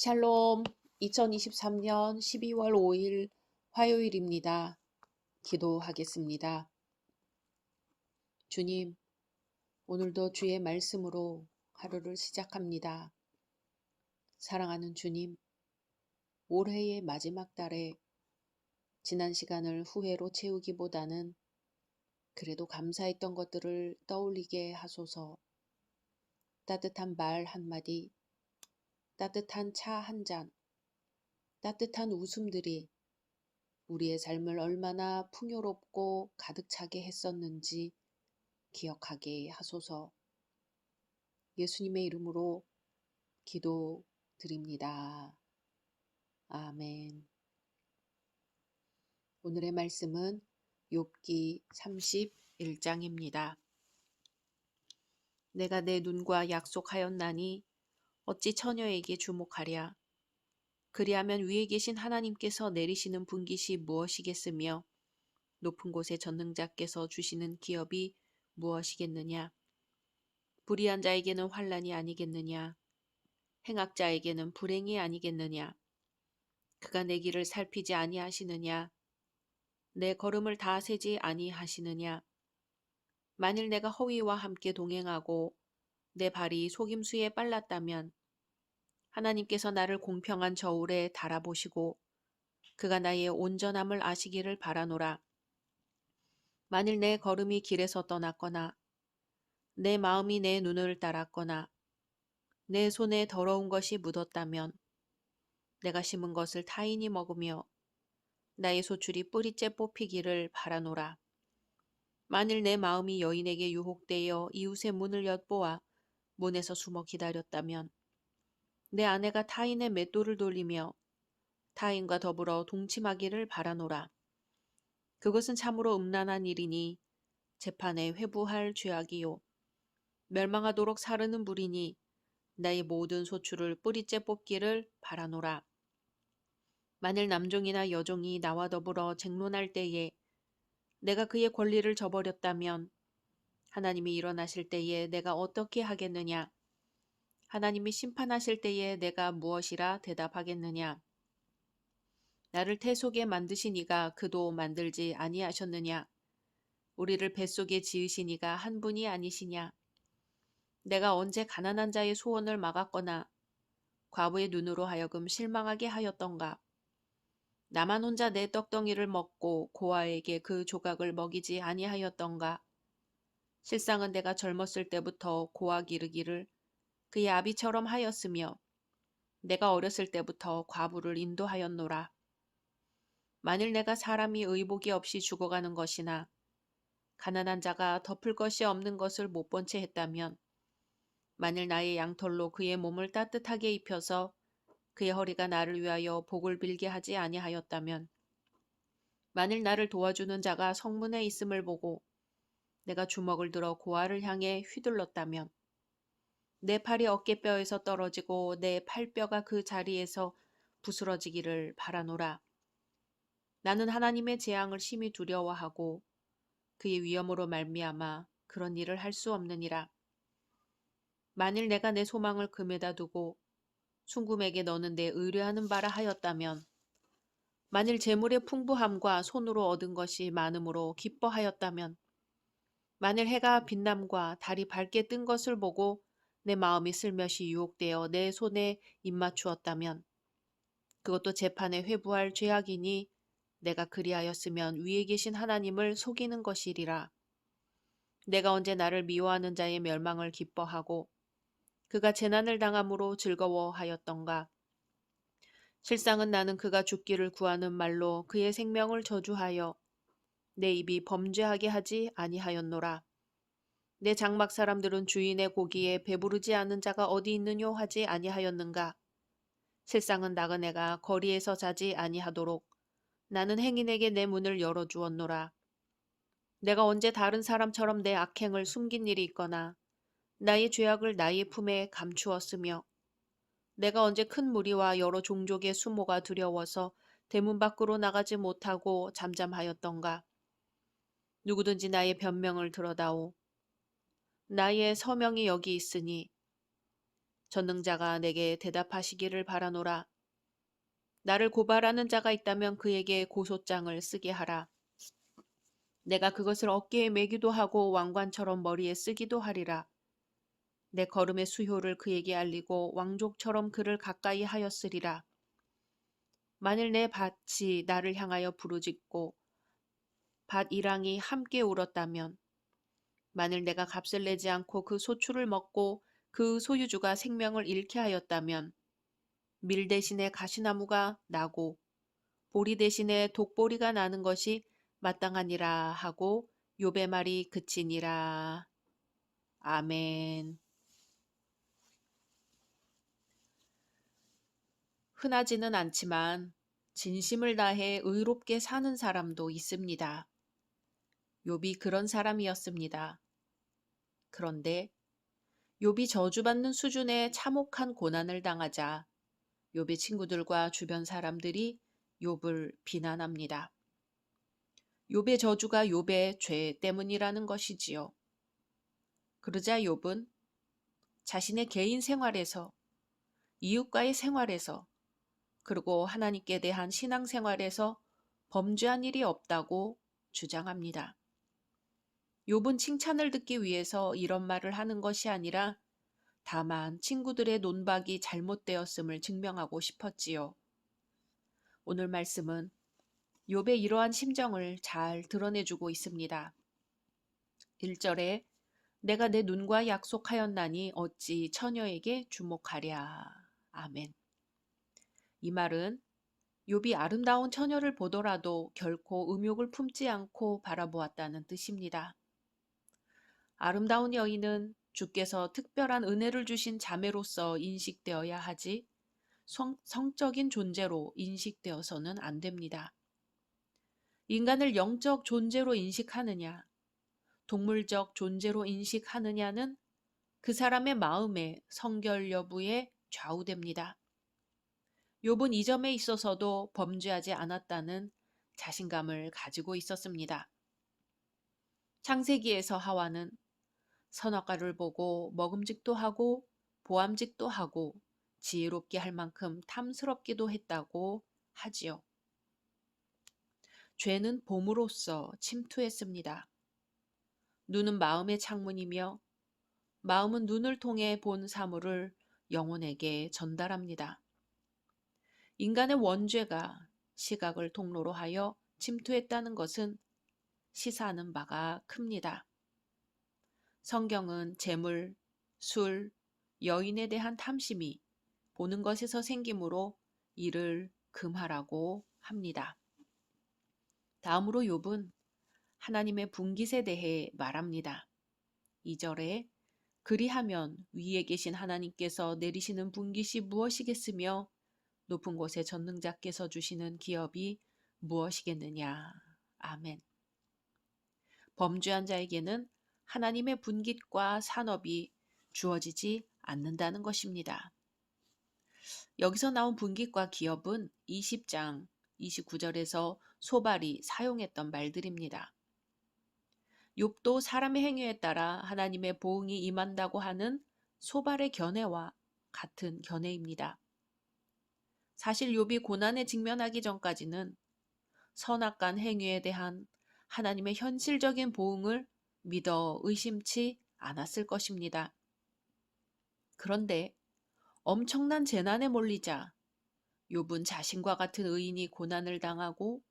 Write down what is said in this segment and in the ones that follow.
샬롬, 2023년 12월 5일 화요일입니다. 기도하겠습니다. 주님, 오늘도 주의 말씀으로 하루를 시작합니다. 사랑하는 주님, 올해의 마지막 달에 지난 시간을 후회로 채우기보다는 그래도 감사했던 것들을 떠올리게 하소서. 따뜻한 말 한마디, 따뜻한 차 한 잔, 따뜻한 웃음들이 우리의 삶을 얼마나 풍요롭고 가득 차게 했었는지 기억하게 하소서. 예수님의 이름으로 기도드립니다. 아멘. 오늘의 말씀은 욥기 31장입니다. 내가 내 눈과 약속하였나니 어찌 처녀에게 주목하랴. 그리하면 위에 계신 하나님께서 내리시는 분깃이 무엇이겠으며 높은 곳의 전능자께서 주시는 기업이 무엇이겠느냐. 불의한 자에게는 환난이 아니겠느냐. 행악자에게는 불행이 아니겠느냐. 그가 내 길을 살피지 아니하시느냐. 내 걸음을 다 세지 아니하시느냐. 만일 내가 허위와 함께 동행하고 내 발이 속임수에 빨랐다면 하나님께서 나를 공평한 저울에 달아보시고 그가 나의 온전함을 아시기를 바라노라. 만일 내 걸음이 길에서 떠났거나 내 마음이 내 눈을 따랐거나 내 손에 더러운 것이 묻었다면 내가 심은 것을 타인이 먹으며 나의 소출이 뿌리째 뽑히기를 바라노라. 만일 내 마음이 여인에게 유혹되어 이웃의 문을 엿보아 문에서 숨어 기다렸다면 내 아내가 타인의 맷돌을 돌리며 타인과 더불어 동침하기를 바라노라. 그것은 참으로 음란한 일이니 재판에 회부할 죄악이요 멸망하도록 사르는 불이니 나의 모든 소출을 뿌리째 뽑기를 바라노라. 만일 남종이나 여종이 나와 더불어 쟁론할 때에 내가 그의 권리를 저버렸다면 하나님이 일어나실 때에 내가 어떻게 하겠느냐? 하나님이 심판하실 때에 내가 무엇이라 대답하겠느냐? 나를 태 속에 만드신 이가 그도 만들지 아니하셨느냐? 우리를 뱃속에 지으신 이가 한 분이 아니시냐? 내가 언제 가난한 자의 소원을 막았거나 과부의 눈으로 하여금 실망하게 하였던가? 나만 혼자 내 떡덩이를 먹고 고아에게 그 조각을 먹이지 아니하였던가? 실상은 내가 젊었을 때부터 고아 기르기를 그의 아비처럼 하였으며 내가 어렸을 때부터 과부를 인도하였노라. 만일 내가 사람이 의복이 없이 죽어가는 것이나 가난한 자가 덮을 것이 없는 것을 못 본 채 했다면 만일 나의 양털로 그의 몸을 따뜻하게 입혀서 그의 허리가 나를 위하여 복을 빌게 하지 아니하였다면 만일 나를 도와주는 자가 성문에 있음을 보고 내가 주먹을 들어 고아를 향해 휘둘렀다면 내 팔이 어깨뼈에서 떨어지고 내 팔뼈가 그 자리에서 부스러지기를 바라노라. 나는 하나님의 재앙을 심히 두려워하고 그의 위엄으로 말미암아 그런 일을 할 수 없느니라. 만일 내가 내 소망을 금에다 두고 순금에게 너는 내 의뢰하는 바라 하였다면 만일 재물의 풍부함과 손으로 얻은 것이 많음으로 기뻐하였다면 만일 해가 빛남과 달이 밝게 뜬 것을 보고 내 마음이 슬며시 유혹되어 내 손에 입맞추었다면 그것도 재판에 회부할 죄악이니 내가 그리하였으면 위에 계신 하나님을 속이는 것이리라. 내가 언제 나를 미워하는 자의 멸망을 기뻐하고 그가 재난을 당함으로 즐거워하였던가. 실상은 나는 그가 죽기를 구하는 말로 그의 생명을 저주하여 내 입이 범죄하게 하지 아니하였노라. 내 장막 사람들은 주인의 고기에 배부르지 않은 자가 어디 있느뇨 하지 아니하였는가. 실상은 나그네가 거리에서 자지 아니하도록 나는 행인에게 내 문을 열어주었노라. 내가 언제 다른 사람처럼 내 악행을 숨긴 일이 있거나 나의 죄악을 나의 품에 감추었으며 내가 언제 큰 무리와 여러 종족의 수모가 두려워서 대문 밖으로 나가지 못하고 잠잠하였던가. 누구든지 나의 변명을 들어다오. 나의 서명이 여기 있으니 전능자가 내게 대답하시기를 바라노라. 나를 고발하는 자가 있다면 그에게 고소장을 쓰게 하라. 내가 그것을 어깨에 매기도 하고 왕관처럼 머리에 쓰기도 하리라. 내 걸음의 수효를 그에게 알리고 왕족처럼 그를 가까이 하였으리라. 만일 내 밭이 나를 향하여 부르짖고 밭 이랑이 함께 울었다면, 만일 내가 값을 내지 않고 그 소출을 먹고 그 소유주가 생명을 잃게 하였다면, 밀 대신에 가시나무가 나고 보리 대신에 독보리가 나는 것이 마땅하니라 하고 욥의 말이 그치니라. 아멘. 흔하지는 않지만 진심을 다해 의롭게 사는 사람도 있습니다. 욥이 그런 사람이었습니다. 그런데 욥이 저주받는 수준의 참혹한 고난을 당하자 욥의 친구들과 주변 사람들이 욥을 비난합니다. 욥의 저주가 욥의 죄 때문이라는 것이지요. 그러자 욥은 자신의 개인 생활에서, 이웃과의 생활에서, 그리고 하나님께 대한 신앙생활에서 범죄한 일이 없다고 주장합니다. 욥은 칭찬을 듣기 위해서 이런 말을 하는 것이 아니라 다만 친구들의 논박이 잘못되었음을 증명하고 싶었지요. 오늘 말씀은 욥의 이러한 심정을 잘 드러내주고 있습니다. 1절에 내가 내 눈과 약속하였나니 어찌 처녀에게 주목하랴. 아멘. 이 말은 욥이 아름다운 처녀를 보더라도 결코 음욕을 품지 않고 바라보았다는 뜻입니다. 아름다운 여인은 주께서 특별한 은혜를 주신 자매로서 인식되어야 하지 성적인 존재로 인식되어서는 안 됩니다. 인간을 영적 존재로 인식하느냐, 동물적 존재로 인식하느냐는 그 사람의 마음의 성결 여부에 좌우됩니다. 욥은 이 점에 있어서도 범죄하지 않았다는 자신감을 가지고 있었습니다. 창세기에서 하와는 선악과를 보고 먹음직도 하고 보암직도 하고 지혜롭게 할 만큼 탐스럽기도 했다고 하지요. 죄는 봄으로써 침투했습니다. 눈은 마음의 창문이며 마음은 눈을 통해 본 사물을 영혼에게 전달합니다. 인간의 원죄가 시각을 통로로 하여 침투했다는 것은 시사하는 바가 큽니다. 성경은 재물, 술, 여인에 대한 탐심이 보는 것에서 생기므로 이를 금하라고 합니다. 다음으로 욥은 하나님의 분깃에 대해 말합니다. 2절에 그리하면 위에 계신 하나님께서 내리시는 분깃이 무엇이겠으며 높은 곳에 전능자께서 주시는 기업이 무엇이겠느냐. 아멘. 범죄한 자에게는 하나님의 분깃과 산업이 주어지지 않는다는 것입니다. 여기서 나온 분깃과 기업은 20장 29절에서 소발이 사용했던 말들입니다. 욥도 사람의 행위에 따라 하나님의 보응이 임한다고 하는 소발의 견해와 같은 견해입니다. 사실 욥이 고난에 직면하기 전까지는 선악간 행위에 대한 하나님의 현실적인 보응을 믿어 의심치 않았을 것입니다. 그런데 엄청난 재난에 몰리자 욥은 자신과 같은 의인이 고난을 당하고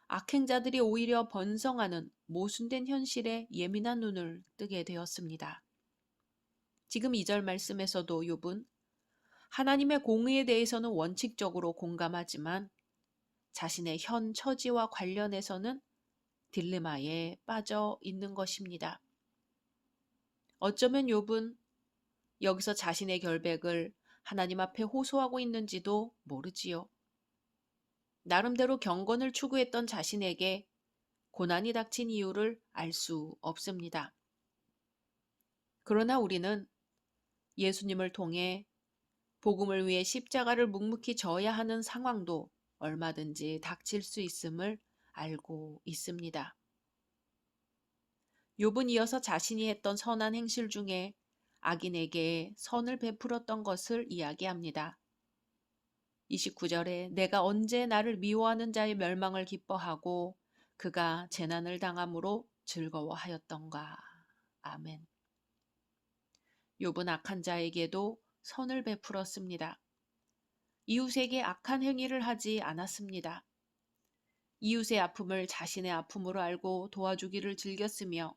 악행자들이 오히려 번성하는 모순된 현실에 예민한 눈을 뜨게 되었습니다. 지금 2절 말씀에서도 욥은 하나님의 공의에 대해서는 원칙적으로 공감하지만 자신의 현 처지와 관련해서는 딜레마에 빠져 있는 것입니다. 어쩌면 욥은 여기서 자신의 결백을 하나님 앞에 호소하고 있는지도 모르지요. 나름대로 경건을 추구했던 자신에게 고난이 닥친 이유를 알 수 없습니다. 그러나 우리는 예수님을 통해 복음을 위해 십자가를 묵묵히 져야 하는 상황도 얼마든지 닥칠 수 있음을 알고 있습니다. 욥은 이어서 자신이 했던 선한 행실 중에 악인에게 선을 베풀었던 것을 이야기합니다. 29절에 내가 언제 나를 미워하는 자의 멸망을 기뻐하고 그가 재난을 당함으로 즐거워하였던가. 아멘. 욥은 악한 자에게도 선을 베풀었습니다. 이웃에게 악한 행위를 하지 않았습니다. 이웃의 아픔을 자신의 아픔으로 알고 도와주기를 즐겼으며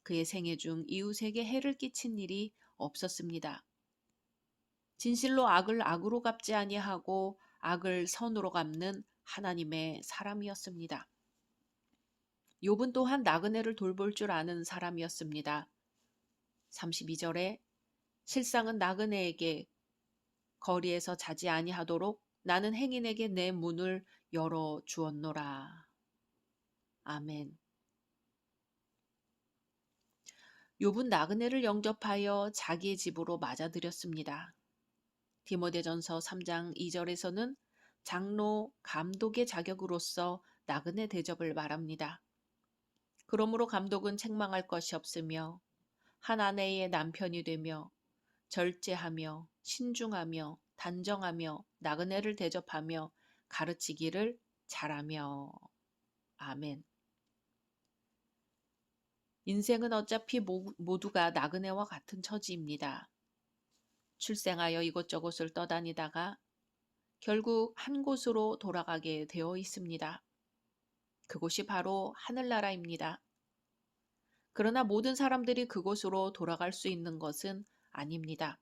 그의 생애 중 이웃에게 해를 끼친 일이 없었습니다. 진실로 악을 악으로 갚지 아니하고 악을 선으로 갚는 하나님의 사람이었습니다. 욥은 또한 나그네를 돌볼 줄 아는 사람이었습니다. 32절에 실상은 나그네에게 거리에서 자지 아니하도록 나는 행인에게 내 문을 열어 주었노라. 아멘. 욥은 나그네를 영접하여 자기의 집으로 맞아들였습니다. 디모데전서 3장 2절에서는 장로, 감독의 자격으로서 나그네 대접을 말합니다. 그러므로 감독은 책망할 것이 없으며 한 아내의 남편이 되며 절제하며 신중하며 단정하며 나그네를 대접하며 가르치기를 잘하며. 아멘. 인생은 어차피 모두가 나그네와 같은 처지입니다. 출생하여 이곳저곳을 떠다니다가 결국 한 곳으로 돌아가게 되어 있습니다. 그곳이 바로 하늘나라입니다. 그러나 모든 사람들이 그곳으로 돌아갈 수 있는 것은 아닙니다.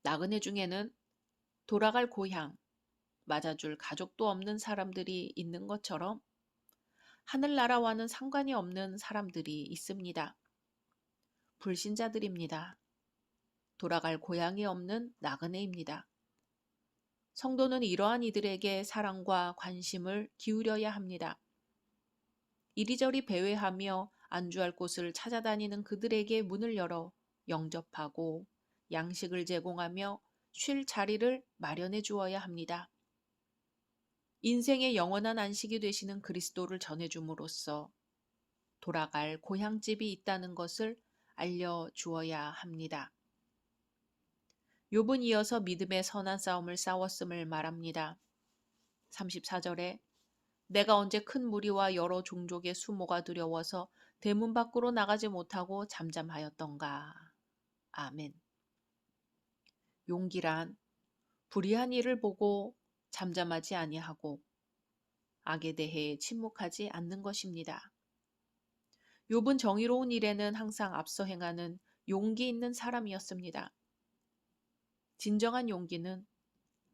나그네 중에는 돌아갈 고향, 맞아줄 가족도 없는 사람들이 있는 것처럼 하늘나라와는 상관이 없는 사람들이 있습니다. 불신자들입니다. 돌아갈 고향이 없는 나그네입니다. 성도는 이러한 이들에게 사랑과 관심을 기울여야 합니다. 이리저리 배회하며 안주할 곳을 찾아다니는 그들에게 문을 열어 영접하고 양식을 제공하며 쉴 자리를 마련해 주어야 합니다. 인생의 영원한 안식이 되시는 그리스도를 전해줌으로써 돌아갈 고향집이 있다는 것을 알려주어야 합니다. 욥은 이어서 믿음의 선한 싸움을 싸웠음을 말합니다. 34절에 내가 언제 큰 무리와 여러 종족의 수모가 두려워서 대문 밖으로 나가지 못하고 잠잠하였던가. 아멘. 용기란 불의한 일을 보고 잠잠하지 아니하고 악에 대해 침묵하지 않는 것입니다. 욥은 정의로운 일에는 항상 앞서 행하는 용기 있는 사람이었습니다. 진정한 용기는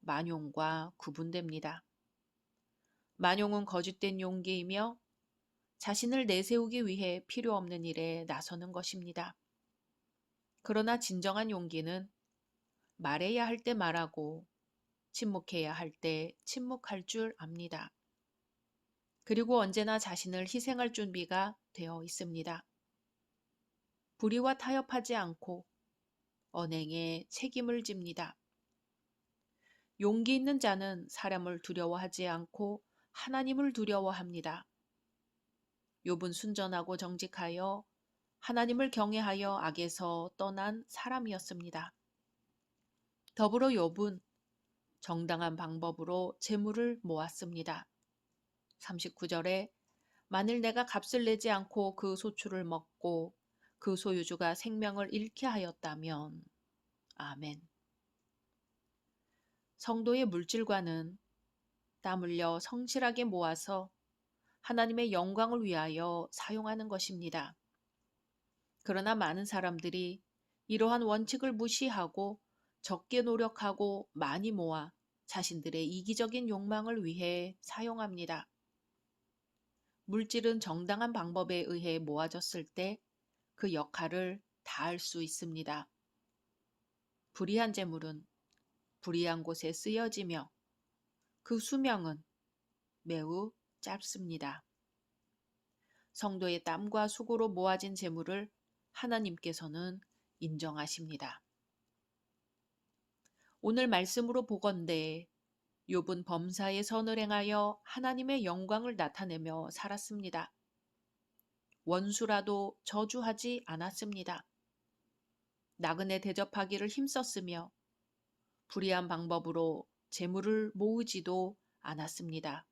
만용과 구분됩니다. 만용은 거짓된 용기이며 자신을 내세우기 위해 필요 없는 일에 나서는 것입니다. 그러나 진정한 용기는 말해야 할 때 말하고 침묵해야 할 때 침묵할 줄 압니다. 그리고 언제나 자신을 희생할 준비가 되어 있습니다. 불의와 타협하지 않고 언행에 책임을 집니다. 용기 있는 자는 사람을 두려워하지 않고 하나님을 두려워합니다. 욥은 순전하고 정직하여 하나님을 경외하여 악에서 떠난 사람이었습니다. 더불어 욥은 정당한 방법으로 재물을 모았습니다. 39절에 만일 내가 값을 내지 않고 그 소출을 먹고 그 소유주가 생명을 잃게 하였다면. 아멘. 성도의 물질과는 땀 흘려 성실하게 모아서 하나님의 영광을 위하여 사용하는 것입니다. 그러나 많은 사람들이 이러한 원칙을 무시하고 적게 노력하고 많이 모아 자신들의 이기적인 욕망을 위해 사용합니다. 물질은 정당한 방법에 의해 모아졌을 때 그 역할을 다할 수 있습니다. 불의한 재물은 불의한 곳에 쓰여지며 그 수명은 매우 짧습니다. 성도의 땀과 수고로 모아진 재물을 하나님께서는 인정하십니다. 오늘 말씀으로 보건대 욥은 범사에 선을 행하여 하나님의 영광을 나타내며 살았습니다. 원수라도 저주하지 않았습니다. 나그네 대접하기를 힘썼으며 불의한 방법으로 재물을 모으지도 않았습니다.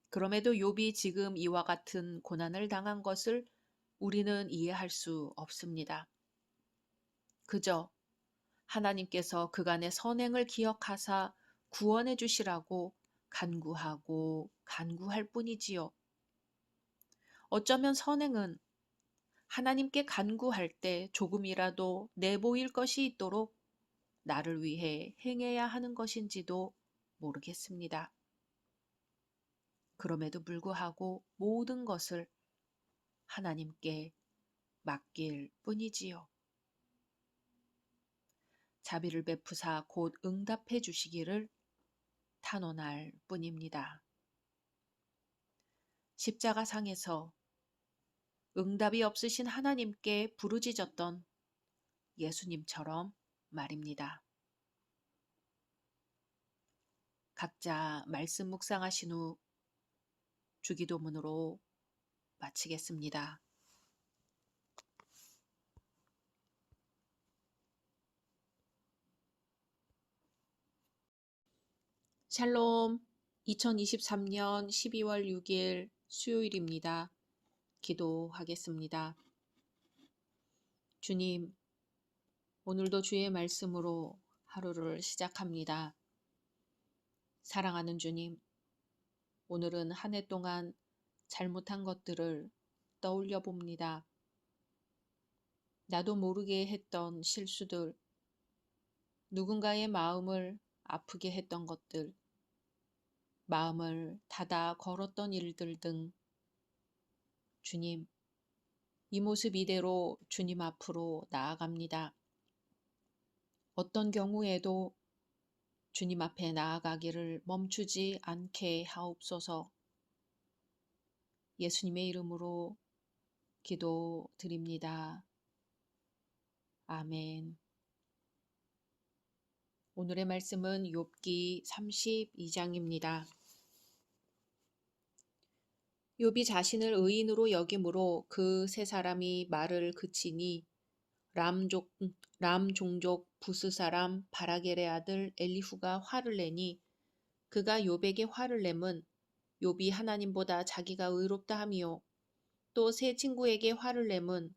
그럼에도 욥이 지금 이와 같은 고난을 당한 것을 우리는 이해할 수 없습니다. 그저 하나님께서 그간의 선행을 기억하사 구원해 주시라고 간구하고 간구할 뿐이지요. 어쩌면 선행은 하나님께 간구할 때 조금이라도 내보일 것이 있도록 나를 위해 행해야 하는 것인지도 모르겠습니다. 그럼에도 불구하고 모든 것을 하나님께 맡길 뿐이지요. 자비를 베푸사 곧 응답해 주시기를 탄원할 뿐입니다. 십자가상에서 응답이 없으신 하나님께 부르짖었던 예수님처럼 말입니다. 각자 말씀 묵상하신 후 주기도문으로 마치겠습니다. 샬롬. 2023년 12월 6일 수요일입니다. 기도하겠습니다. 주님, 오늘도 주의 말씀으로 하루를 시작합니다. 사랑하는 주님, 오늘은 한 해 동안 잘못한 것들을 떠올려 봅니다. 나도 모르게 했던 실수들, 누군가의 마음을 아프게 했던 것들, 마음을 닫아 걸었던 일들 등 주님, 이 모습 이대로 주님 앞으로 나아갑니다. 어떤 경우에도 주님 앞에 나아가기를 멈추지 않게 하옵소서. 예수님의 이름으로 기도드립니다. 아멘. 오늘의 말씀은 욥기 32장입니다. 욥이 자신을 의인으로 여김으로 그 세 사람이 말을 그치니 람 종족 부스 사람 바라겔의 아들 엘리후가 화를 내니 그가 욥에게 화를 내면 욥이 하나님보다 자기가 의롭다 함이요 또 세 친구에게 화를 내면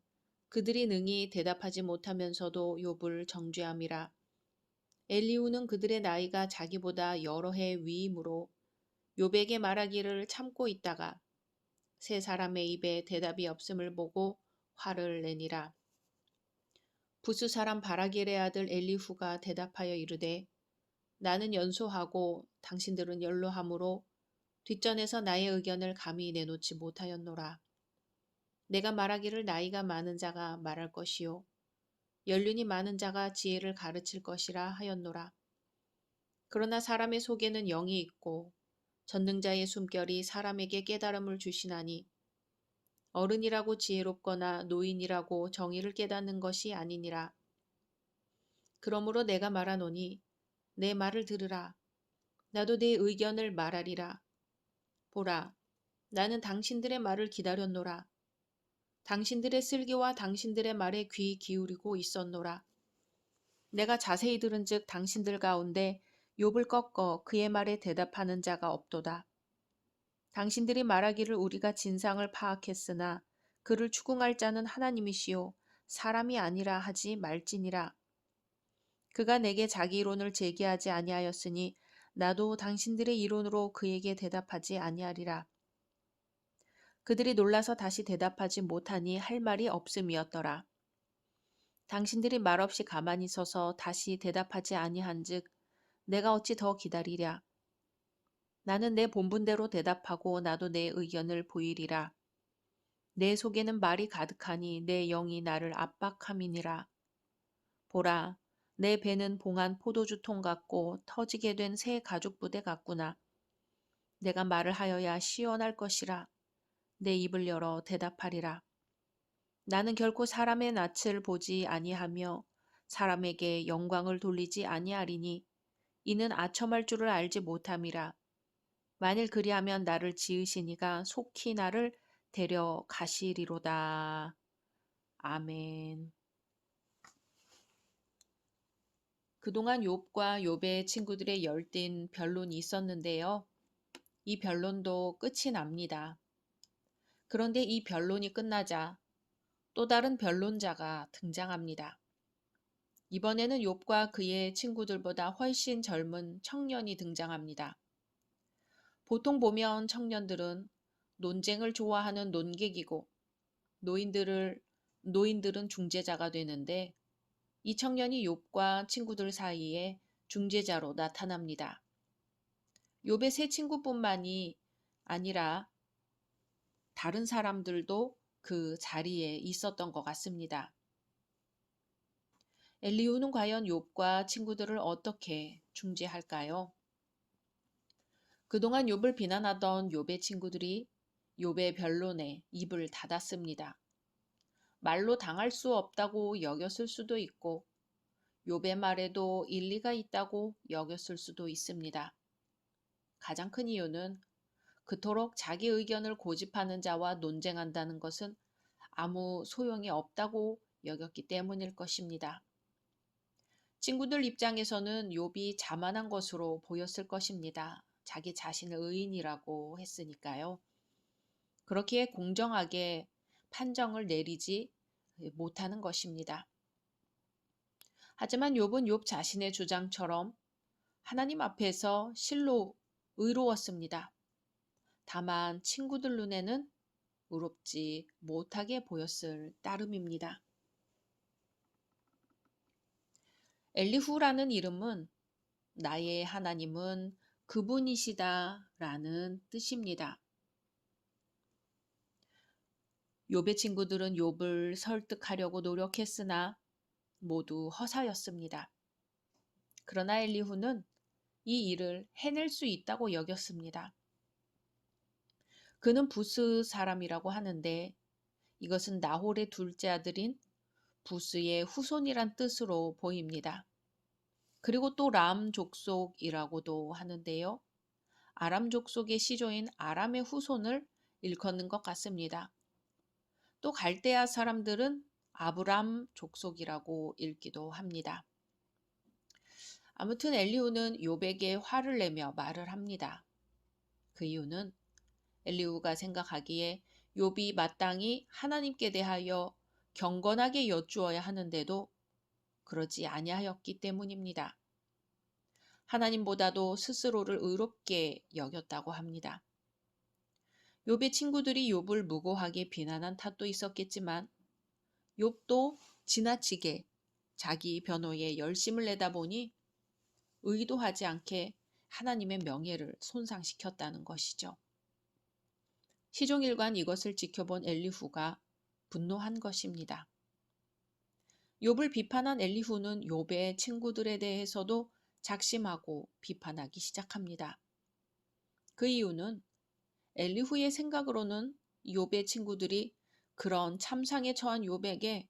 그들이 능히 대답하지 못하면서도 욥을 정죄함이라. 엘리후는 그들의 나이가 자기보다 여러 해 위이므로 욥에게 말하기를 참고 있다가 세 사람의 입에 대답이 없음을 보고 화를 내니라. 부스 사람 바라겔의 아들 엘리후가 대답하여 이르되 나는 연소하고 당신들은 연로하므로 뒷전에서 나의 의견을 감히 내놓지 못하였노라. 내가 말하기를 나이가 많은 자가 말할 것이요 연륜이 많은 자가 지혜를 가르칠 것이라 하였노라. 그러나 사람의 속에는 영이 있고 전능자의 숨결이 사람에게 깨달음을 주시나니 어른이라고 지혜롭거나 노인이라고 정의를 깨닫는 것이 아니니라. 그러므로 내가 말하노니 내 말을 들으라. 나도 내 의견을 말하리라. 보라, 나는 당신들의 말을 기다렸노라. 당신들의 슬기와 당신들의 말에 귀 기울이고 있었노라. 내가 자세히 들은즉 당신들 가운데 욥을 꺾어 그의 말에 대답하는 자가 없도다. 당신들이 말하기를 우리가 진상을 파악했으나 그를 추궁할 자는 하나님이시요 사람이 아니라 하지 말지니라. 그가 내게 자기 이론을 제기하지 아니하였으니 나도 당신들의 이론으로 그에게 대답하지 아니하리라. 그들이 놀라서 다시 대답하지 못하니 할 말이 없음이었더라. 당신들이 말없이 가만히 서서 다시 대답하지 아니한즉 내가 어찌 더 기다리랴. 나는 내 본분대로 대답하고 나도 내 의견을 보이리라. 내 속에는 말이 가득하니 내 영이 나를 압박함이니라. 보라, 내 배는 봉한 포도주통 같고 터지게 된 새 가죽 부대 같구나. 내가 말을 하여야 시원할 것이라. 내 입을 열어 대답하리라. 나는 결코 사람의 낯을 보지 아니하며 사람에게 영광을 돌리지 아니하리니 이는 아첨할 줄을 알지 못함이라. 만일 그리하면 나를 지으시니가 속히 나를 데려가시리로다. 아멘. 그동안 욥과 욥의 친구들의 열띤 변론이 있었는데요. 이 변론도 끝이 납니다. 그런데 이 변론이 끝나자 또 다른 변론자가 등장합니다. 이번에는 욥과 그의 친구들보다 훨씬 젊은 청년이 등장합니다. 보통 보면 청년들은 논쟁을 좋아하는 논객이고 노인들은 중재자가 되는데 이 청년이 욥과 친구들 사이에 중재자로 나타납니다. 욥의 세 친구뿐만이 아니라 다른 사람들도 그 자리에 있었던 것 같습니다. 엘리후는 과연 욥과 친구들을 어떻게 중재할까요? 그동안 욥을 비난하던 욥의 친구들이 욥의 변론에 입을 닫았습니다. 말로 당할 수 없다고 여겼을 수도 있고 욥의 말에도 일리가 있다고 여겼을 수도 있습니다. 가장 큰 이유는 그토록 자기 의견을 고집하는 자와 논쟁한다는 것은 아무 소용이 없다고 여겼기 때문일 것입니다. 친구들 입장에서는 욥이 자만한 것으로 보였을 것입니다. 자기 자신을 의인이라고 했으니까요. 그렇기에 공정하게 판정을 내리지 못하는 것입니다. 하지만 욥은 욥 자신의 주장처럼 하나님 앞에서 실로 의로웠습니다. 다만 친구들 눈에는 의롭지 못하게 보였을 따름입니다. 엘리후라는 이름은 나의 하나님은 그분이시다 라는 뜻입니다. 욥의 친구들은 욥을 설득하려고 노력했으나 모두 허사였습니다. 그러나 엘리후는 이 일을 해낼 수 있다고 여겼습니다. 그는 부스 사람이라고 하는데 이것은 나홀의 둘째 아들인 부스의 후손이란 뜻으로 보입니다. 그리고 또 람 족속이라고도 하는데요. 아람 족속의 시조인 아람의 후손을 일컫는 것 같습니다. 또 갈대아 사람들은 아브람 족속이라고 읽기도 합니다. 아무튼 엘리후는 욥에게 화를 내며 말을 합니다. 그 이유는 엘리후가 생각하기에 욥이 마땅히 하나님께 대하여 경건하게 여쭈어야 하는데도 그러지 아니하였기 때문입니다. 하나님보다도 스스로를 의롭게 여겼다고 합니다. 욥의 친구들이 욥을 무고하게 비난한 탓도 있었겠지만 욥도 지나치게 자기 변호에 열심을 내다 보니 의도하지 않게 하나님의 명예를 손상시켰다는 것이죠. 시종일관 이것을 지켜본 엘리후가 분노한 것입니다. 욥을 비판한 엘리후는 욥의 친구들에 대해서도 작심하고 비판하기 시작합니다. 그 이유는 엘리후의 생각으로는 욥의 친구들이 그런 참상에 처한 욥에게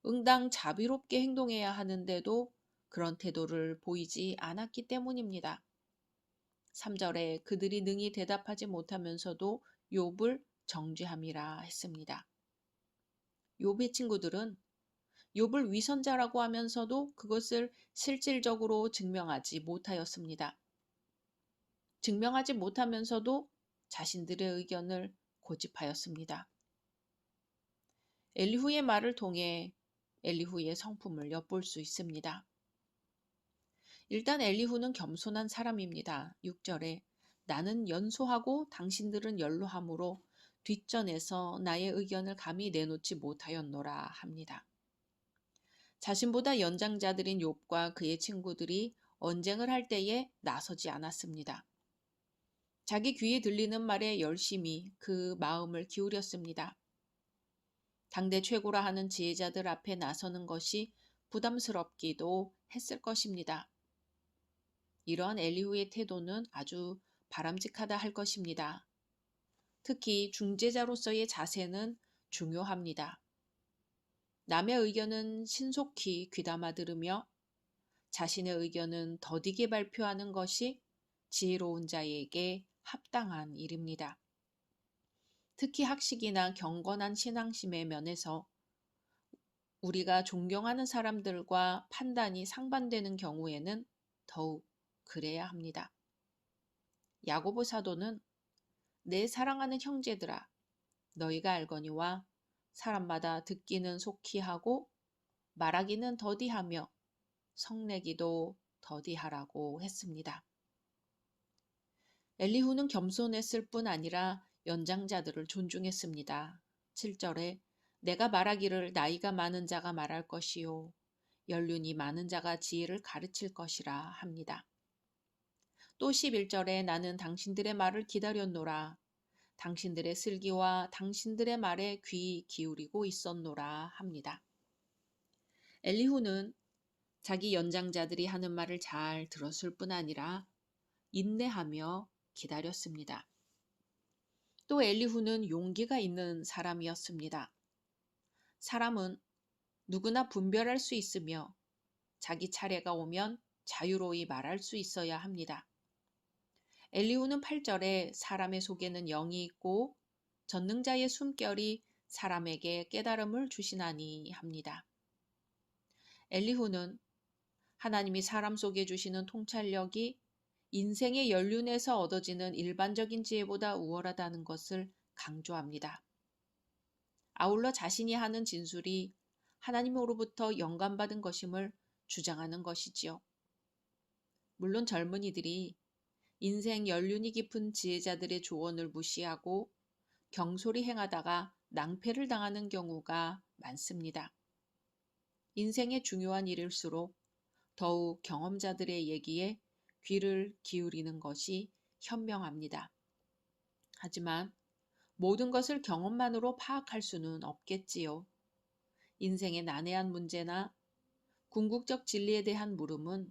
응당 자비롭게 행동해야 하는데도 그런 태도를 보이지 않았기 때문입니다. 3절에 그들이 능히 대답하지 못하면서도 욥을 정죄함이라 했습니다. 욥의 친구들은 욥을 위선자라고 하면서도 그것을 실질적으로 증명하지 못하였습니다. 증명하지 못하면서도 자신들의 의견을 고집하였습니다. 엘리후의 말을 통해 엘리후의 성품을 엿볼 수 있습니다. 일단 엘리후는 겸손한 사람입니다. 6절에 나는 연소하고 당신들은 연로함으로 뒷전에서 나의 의견을 감히 내놓지 못하였노라 합니다. 자신보다 연장자들인 욥과 그의 친구들이 언쟁을 할 때에 나서지 않았습니다. 자기 귀에 들리는 말에 열심히 그 마음을 기울였습니다. 당대 최고라 하는 지혜자들 앞에 나서는 것이 부담스럽기도 했을 것입니다. 이러한 엘리후의 태도는 아주 바람직하다 할 것입니다. 특히 중재자로서의 자세는 중요합니다. 남의 의견은 신속히 귀담아 들으며 자신의 의견은 더디게 발표하는 것이 지혜로운 자에게 합당한 일입니다. 특히 학식이나 경건한 신앙심의 면에서 우리가 존경하는 사람들과 판단이 상반되는 경우에는 더욱 그래야 합니다. 야고보 사도는 내 사랑하는 형제들아 너희가 알거니와 사람마다 듣기는 속히 하고 말하기는 더디하며 성내기도 더디하라고 했습니다. 엘리후는 겸손했을 뿐 아니라 연장자들을 존중했습니다. 7절에 내가 말하기를 나이가 많은 자가 말할 것이요 연륜이 많은 자가 지혜를 가르칠 것이라 합니다. 또 11절에 나는 당신들의 말을 기다렸노라. 당신들의 슬기와 당신들의 말에 귀 기울이고 있었노라 합니다. 엘리후는 자기 연장자들이 하는 말을 잘 들었을 뿐 아니라 인내하며 기다렸습니다. 또 엘리후는 용기가 있는 사람이었습니다. 사람은 누구나 분별할 수 있으며 자기 차례가 오면 자유로이 말할 수 있어야 합니다. 엘리후는 8절에 사람의 속에는 영이 있고 전능자의 숨결이 사람에게 깨달음을 주시나니 합니다. 엘리후는 하나님이 사람 속에 주시는 통찰력이 인생의 연륜에서 얻어지는 일반적인 지혜보다 우월하다는 것을 강조합니다. 아울러 자신이 하는 진술이 하나님으로부터 영감받은 것임을 주장하는 것이지요. 물론 젊은이들이 인생 연륜이 깊은 지혜자들의 조언을 무시하고 경솔히 행하다가 낭패를 당하는 경우가 많습니다. 인생의 중요한 일일수록 더욱 경험자들의 얘기에 귀를 기울이는 것이 현명합니다. 하지만 모든 것을 경험만으로 파악할 수는 없겠지요. 인생의 난해한 문제나 궁극적 진리에 대한 물음은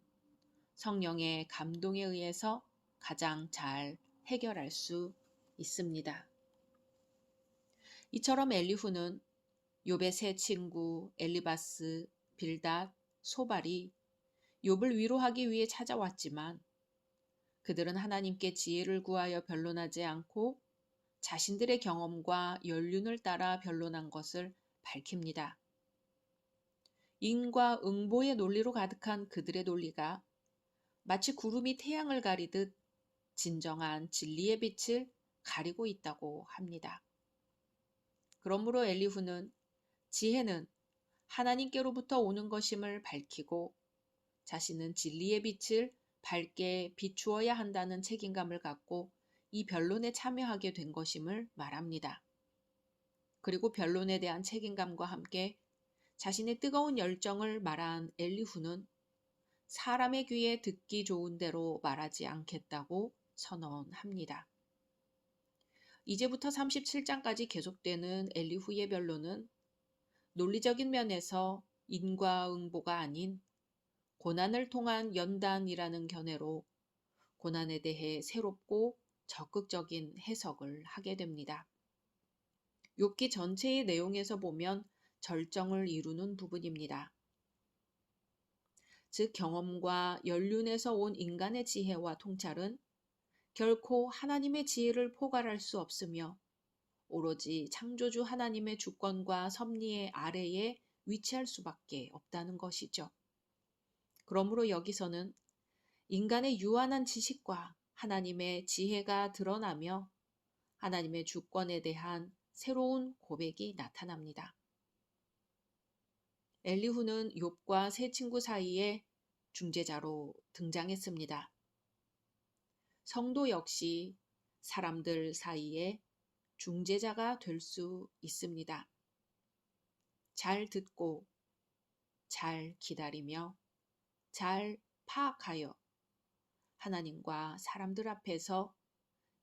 성령의 감동에 의해서 가장 잘 해결할 수 있습니다. 이처럼 엘리후는 욥의 세 친구 엘리바스, 빌닷, 소발이 욥을 위로하기 위해 찾아왔지만 그들은 하나님께 지혜를 구하여 변론하지 않고 자신들의 경험과 연륜을 따라 변론한 것을 밝힙니다. 인과 응보의 논리로 가득한 그들의 논리가 마치 구름이 태양을 가리듯 진정한 진리의 빛을 가리고 있다고 합니다. 그러므로 엘리후는 지혜는 하나님께로부터 오는 것임을 밝히고 자신은 진리의 빛을 밝게 비추어야 한다는 책임감을 갖고 이 변론에 참여하게 된 것임을 말합니다. 그리고 변론에 대한 책임감과 함께 자신의 뜨거운 열정을 말한 엘리후는 사람의 귀에 듣기 좋은 대로 말하지 않겠다고 선언합니다. 이제부터 37장까지 계속되는 엘리후의 변론은 논리적인 면에서 인과응보가 아닌 고난을 통한 연단이라는 견해로 고난에 대해 새롭고 적극적인 해석을 하게 됩니다. 욥기 전체의 내용에서 보면 절정을 이루는 부분입니다. 즉 경험과 연륜에서 온 인간의 지혜와 통찰은 결코 하나님의 지혜를 포괄할 수 없으며 오로지 창조주 하나님의 주권과 섭리의 아래에 위치할 수밖에 없다는 것이죠. 그러므로 여기서는 인간의 유한한 지식과 하나님의 지혜가 드러나며 하나님의 주권에 대한 새로운 고백이 나타납니다. 엘리후는 욥과 세 친구 사이에 중재자로 등장했습니다. 성도 역시 사람들 사이에 중재자가 될 수 있습니다. 잘 듣고 잘 기다리며 잘 파악하여 하나님과 사람들 앞에서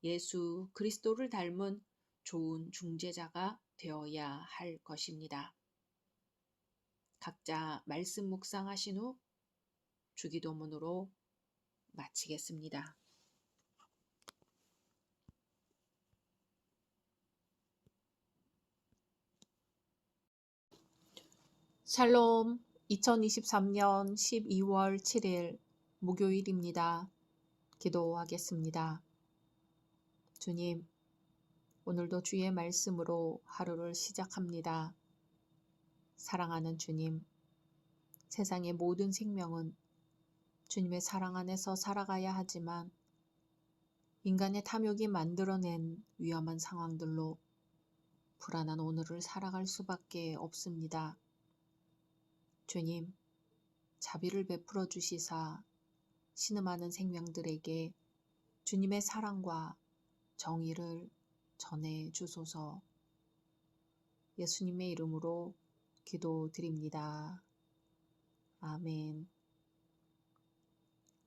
예수 그리스도를 닮은 좋은 중재자가 되어야 할 것입니다. 각자 말씀 묵상하신 후 주기도문으로 마치겠습니다. 샬롬 2023년 12월 7일 목요일입니다. 기도하겠습니다. 주님, 오늘도 주의 말씀으로 하루를 시작합니다. 사랑하는 주님, 세상의 모든 생명은 주님의 사랑 안에서 살아가야 하지만 인간의 탐욕이 만들어낸 위험한 상황들로 불안한 오늘을 살아갈 수밖에 없습니다. 주님, 자비를 베풀어 주시사 신음하는 생명들에게 주님의 사랑과 정의를 전해 주소서. 예수님의 이름으로 기도드립니다. 아멘.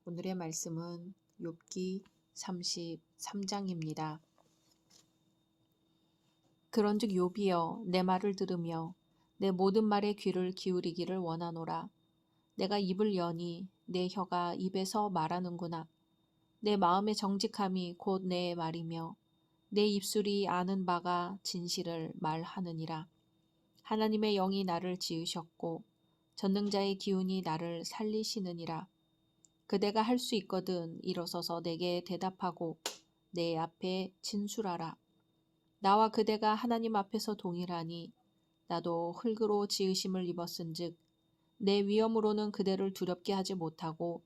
오늘의 말씀은 욥기 33장입니다. 그런즉 욥이여 내 말을 들으며 내 모든 말에 귀를 기울이기를 원하노라. 내가 입을 여니 내 혀가 입에서 말하는구나. 내 마음의 정직함이 곧 내 말이며 내 입술이 아는 바가 진실을 말하느니라. 하나님의 영이 나를 지으셨고 전능자의 기운이 나를 살리시느니라. 그대가 할 수 있거든 일어서서 내게 대답하고 내 앞에 진술하라. 나와 그대가 하나님 앞에서 동일하니 나도 흙으로 지으심을 입었은즉 내 위엄으로는 그대를 두렵게 하지 못하고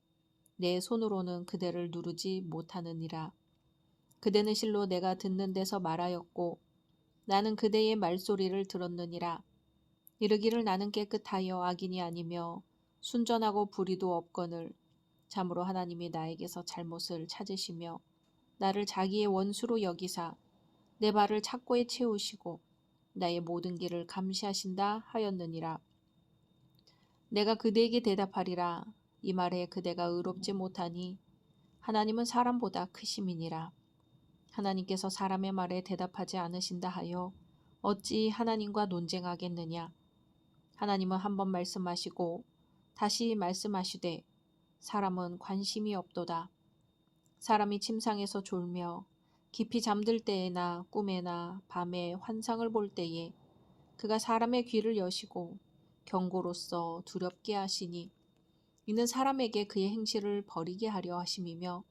내 손으로는 그대를 누르지 못하느니라. 그대는 실로 내가 듣는 데서 말하였고 나는 그대의 말소리를 들었느니라. 이르기를 나는 깨끗하여 악인이 아니며 순전하고 불의도 없거늘 참으로 하나님이 나에게서 잘못을 찾으시며 나를 자기의 원수로 여기사 내 발을 착고에 채우시고 나의 모든 길을 감시하신다 하였느니라. 내가 그대에게 대답하리라. 이 말에 그대가 의롭지 못하니 하나님은 사람보다 크심이니라. 하나님께서 사람의 말에 대답하지 않으신다 하여 어찌 하나님과 논쟁하겠느냐. 하나님은 한 번 말씀하시고 다시 말씀하시되 사람은 관심이 없도다. 사람이 침상에서 졸며 깊이 잠들 때에나 꿈에나 밤에 환상을 볼 때에 그가 사람의 귀를 여시고 경고로써 두렵게 하시니 이는 사람에게 그의 행실을 버리게 하려 하심이며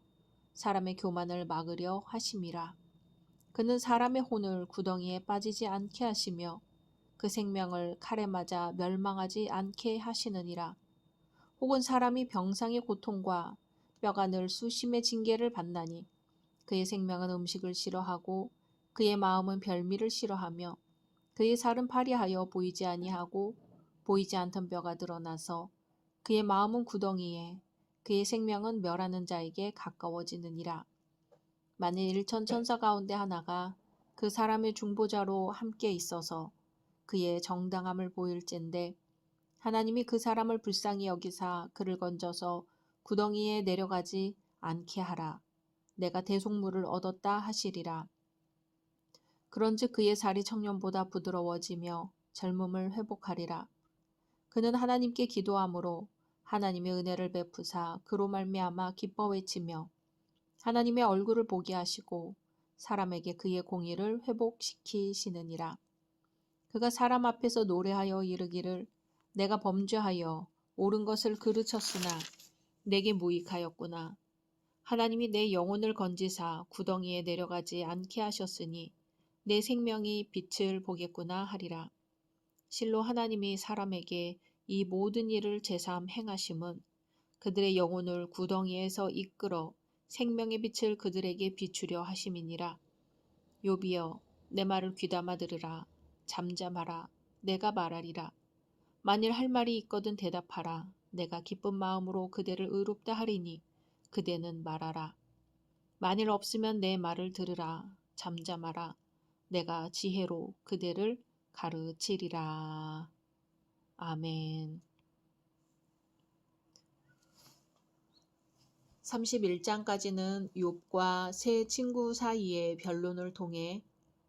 사람의 교만을 막으려 하심이라. 그는 사람의 혼을 구덩이에 빠지지 않게 하시며 그 생명을 칼에 맞아 멸망하지 않게 하시느니라. 혹은 사람이 병상의 고통과 뼈가 늘 수심의 징계를 받나니 그의 생명은 음식을 싫어하고 그의 마음은 별미를 싫어하며 그의 살은 파리하여 보이지 아니하고 보이지 않던 뼈가 드러나서 그의 마음은 구덩이에 그의 생명은 멸하는 자에게 가까워지느니라. 만일 일천 천사 가운데 하나가 그 사람의 중보자로 함께 있어서 그의 정당함을 보일진데 하나님이 그 사람을 불쌍히 여기사 그를 건져서 구덩이에 내려가지 않게 하라. 내가 대속물을 얻었다 하시리라. 그런즉 그의 살이 청년보다 부드러워지며 젊음을 회복하리라. 그는 하나님께 기도함으로 하나님의 은혜를 베푸사 그로 말미암아 기뻐 외치며 하나님의 얼굴을 보게 하시고 사람에게 그의 공의를 회복시키시느니라. 그가 사람 앞에서 노래하여 이르기를 내가 범죄하여 옳은 것을 그르쳤으나 내게 무익하였구나. 하나님이 내 영혼을 건지사 구덩이에 내려가지 않게 하셨으니 내 생명이 빛을 보겠구나 하리라. 실로 하나님이 사람에게 이 모든 일을 제삼 행하심은 그들의 영혼을 구덩이에서 이끌어 생명의 빛을 그들에게 비추려 하심이니라. 욥이여 내 말을 귀담아 들으라. 잠잠하라. 내가 말하리라. 만일 할 말이 있거든 대답하라. 내가 기쁜 마음으로 그대를 의롭다 하리니 그대는 말하라. 만일 없으면 내 말을 들으라. 잠잠하라. 내가 지혜로 그대를 가르치리라. 아멘. 31장까지는 욥과 세 친구 사이의 변론을 통해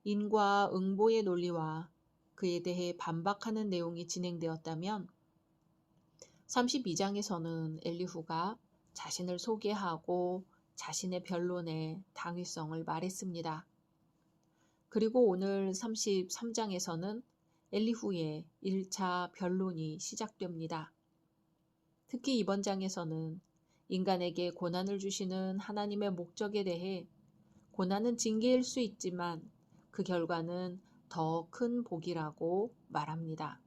인과 응보의 논리와 그에 대해 반박하는 내용이 진행되었다면 32장에서는 엘리후가 자신을 소개하고 자신의 변론의 당위성을 말했습니다. 그리고 오늘 33장에서는 엘리후의 1차 변론이 시작됩니다. 특히 이번 장에서는 인간에게 고난을 주시는 하나님의 목적에 대해 고난은 징계일 수 있지만 그 결과는 더 큰 복이라고 말합니다.